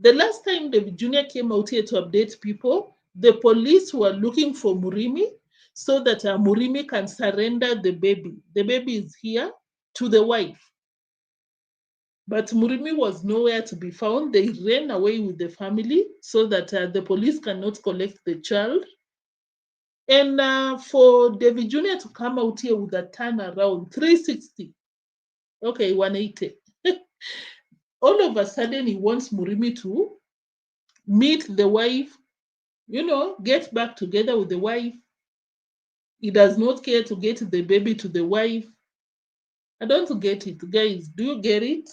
The last time David Jr. came out here to update people, the police were looking for Murimi so that Murimi can surrender the baby. The baby is here to the wife. But Murimi was nowhere to be found. They ran away with the family so that the police cannot collect the child. And for David Jr. to come out here with a turnaround, 360, okay, 180. All of a sudden, he wants Murimi to meet the wife, get back together with the wife. He does not care to get the baby to the wife. I don't get it, guys. Do you get it?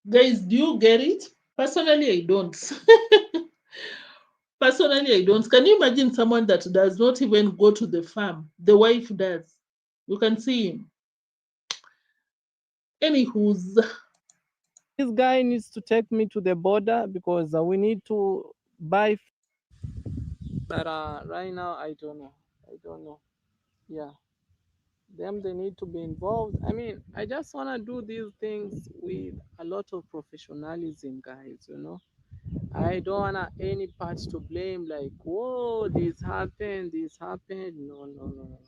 Guys, do you get it? Personally, I don't. Personally, I don't. Can you imagine someone that does not even go to the farm? The wife does. You can see him. Anywho's. This guy needs to take me to the border because we need to buy. But right now, I don't know. I don't know. Yeah. They need to be involved. I mean, I just want to do these things with a lot of professionalism, guys, I don't want any parts to blame, like, whoa, this happened. No, no, no, no.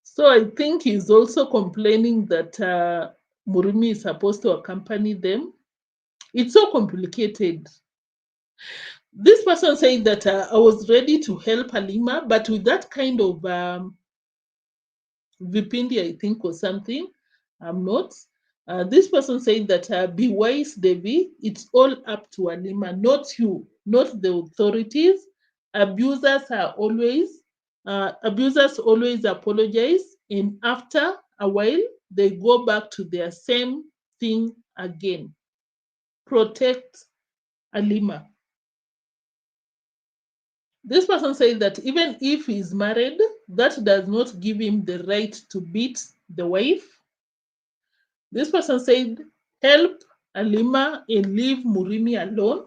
So I think he's also complaining that Murimi is supposed to accompany them. It's so complicated. This person said that I was ready to help Halima, but with that kind of Vipindi, I think, or something, I'm not. This person said that be wise, Davy. It's all up to Halima, not you, not the authorities. Abusers always apologize, and after a while, they go back to their same thing again. Protect Halima. This person says that even if he's married, that does not give him the right to beat the wife. This person said, help Halima and leave Murimi alone.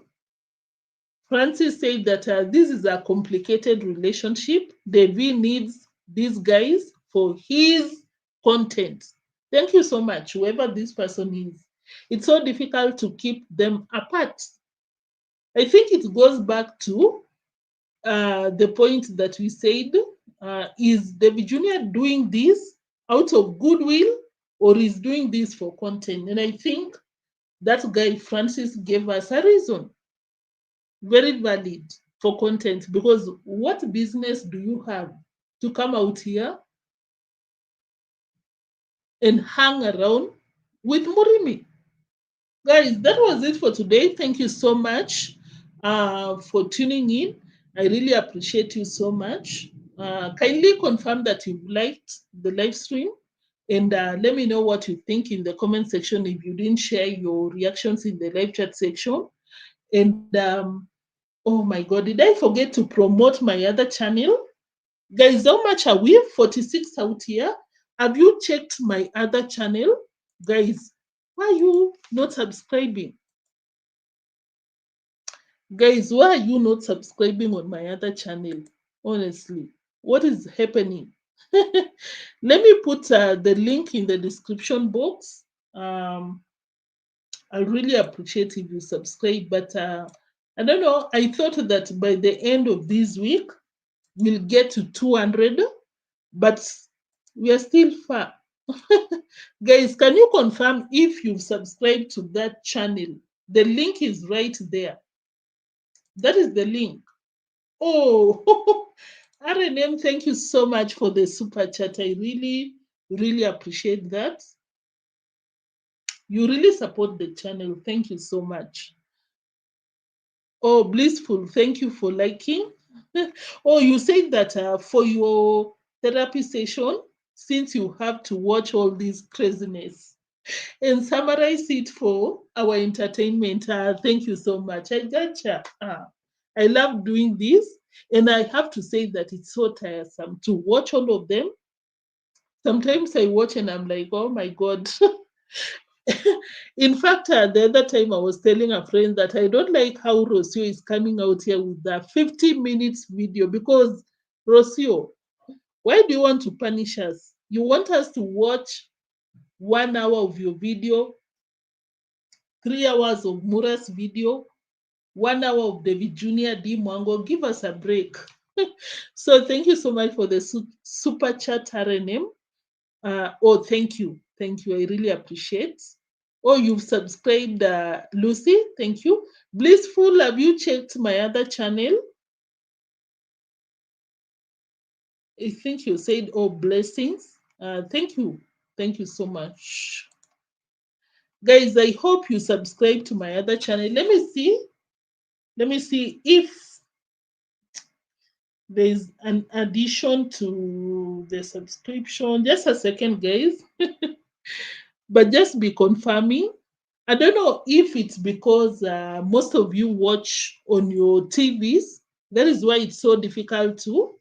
Francis said that this is a complicated relationship. Davy needs these guys for his content. Thank you so much, whoever this person is. It's so difficult to keep them apart. I think it goes back to the point that we said, is David Jr. doing this out of goodwill or is doing this for content? And I think that guy Francis gave us a reason, very valid, for content, because what business do you have to come out here and hang around with Murimi? Guys, that was it for today. Thank you so much for tuning in. I really appreciate you so much. Kindly confirm that you've liked the live stream and let me know what you think in the comment section if you didn't share your reactions in the live chat section. And oh my God, did I forget to promote my other channel? Guys, how much are we? 46 out here. Have you checked my other channel? Guys, why are you not subscribing? Guys, why are you not subscribing on my other channel? Honestly, what is happening? Let me put the link in the description box. I really appreciate if you subscribe, but I don't know. I thought that by the end of this week, we'll get to 200, but we are still far. Guys, can you confirm if you've subscribed to that channel? The link is right there. That is the link. Oh, RNM, thank you so much for the super chat. I really, really appreciate that. You really support the channel. Thank you so much. Oh, Blissful, thank you for liking. Oh, you said that for your therapy session, since you have to watch all this craziness and summarize it for our entertainment. Thank you so much. I gotcha. I love doing this. And I have to say that it's so tiresome to watch all of them. Sometimes I watch and I'm like, oh my God. In fact, the other time I was telling a friend that I don't like how Rocio is coming out here with the 50 minutes video because, Rocio, why do you want to punish us? You want us to watch 1 hour of your video 3 hours of Mura's video, 1 hour of davyjnr, deemwango. Give us a break. So thank you so much for the super chat, RNM. Oh, thank you. Thank you. I really appreciate. Oh, you've subscribed, Lucy. Thank you. Blissful, have you checked my other channel? I think you said, oh, blessings. Thank you. Thank you so much. Guys, I hope you subscribe to my other channel. Let me see. Let me see if there's an addition to the subscription. Just a second, guys. But just be confirming. I don't know if it's because most of you watch on your TVs. That is why it's so difficult to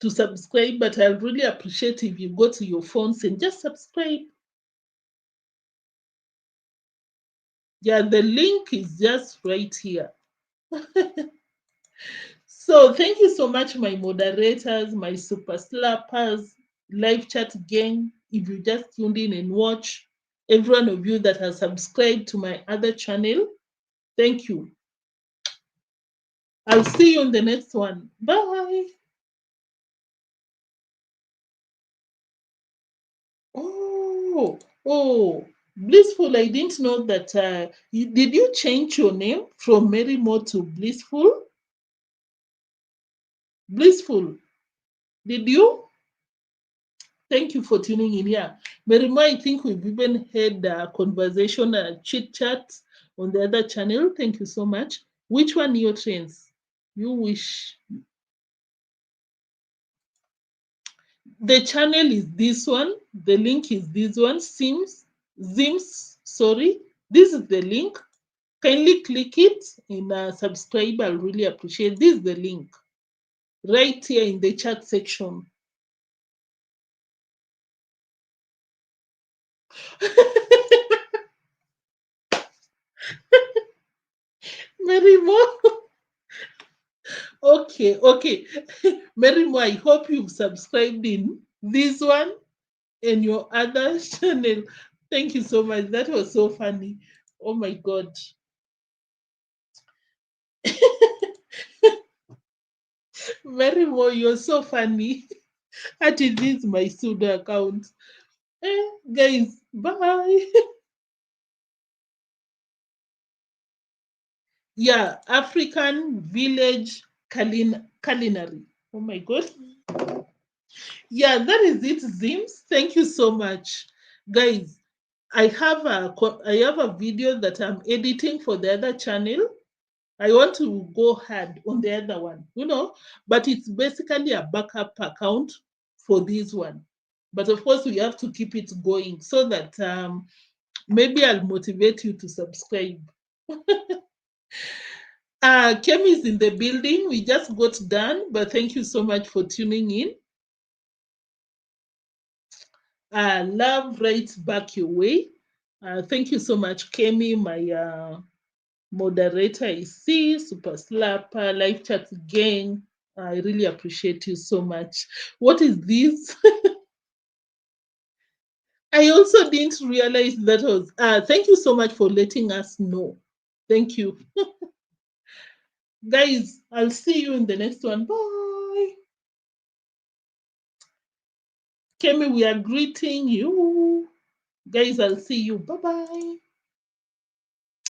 subscribe. But I really appreciate if you go to your phones and just subscribe. Yeah, the link is just right here. So thank you so much, my moderators, my super slappers, live chat gang. If you just tuned in and watch, every one of you that has subscribed to my other channel, thank you. I'll see you on the next one. Bye. Oh, Blissful, I didn't know that. Did you change your name from Merimo to Blissful? Blissful, did you? Thank you for tuning in here. Merimo, I think we've even had a conversation, a chit chat on the other channel. Thank you so much. Which one neotrends? You wish. The channel is this one. The link is this one. Zims, sorry. This is the link. Kindly click it and subscribe. I'll really appreciate. This is the link right here in the chat section. Merimo. Okay. Merimo, I hope you've subscribed in this one and your other channel. Thank you so much. That was so funny. Oh my God. Merimo, you're so funny. That is my pseudo account. Guys, bye. Yeah, African village culinary. Oh my God. Yeah, that is it, Zims. Thank you so much. Guys, I have a video that I'm editing for the other channel. I want to go hard on the other one, but it's basically a backup account for this one. But of course, we have to keep it going so that maybe I'll motivate you to subscribe. Kemi is in the building. We just got done, but thank you so much for tuning in. Love right back your way. Thank you so much, Kemi, my moderator. I see, super slapper, live chat gang. I really appreciate you so much. What is this? I also didn't realize that was. Thank you so much for letting us know. Thank you. Guys, I'll see you in the next one. Bye. Kemi, we are greeting you. Guys, I'll see you. Bye-bye.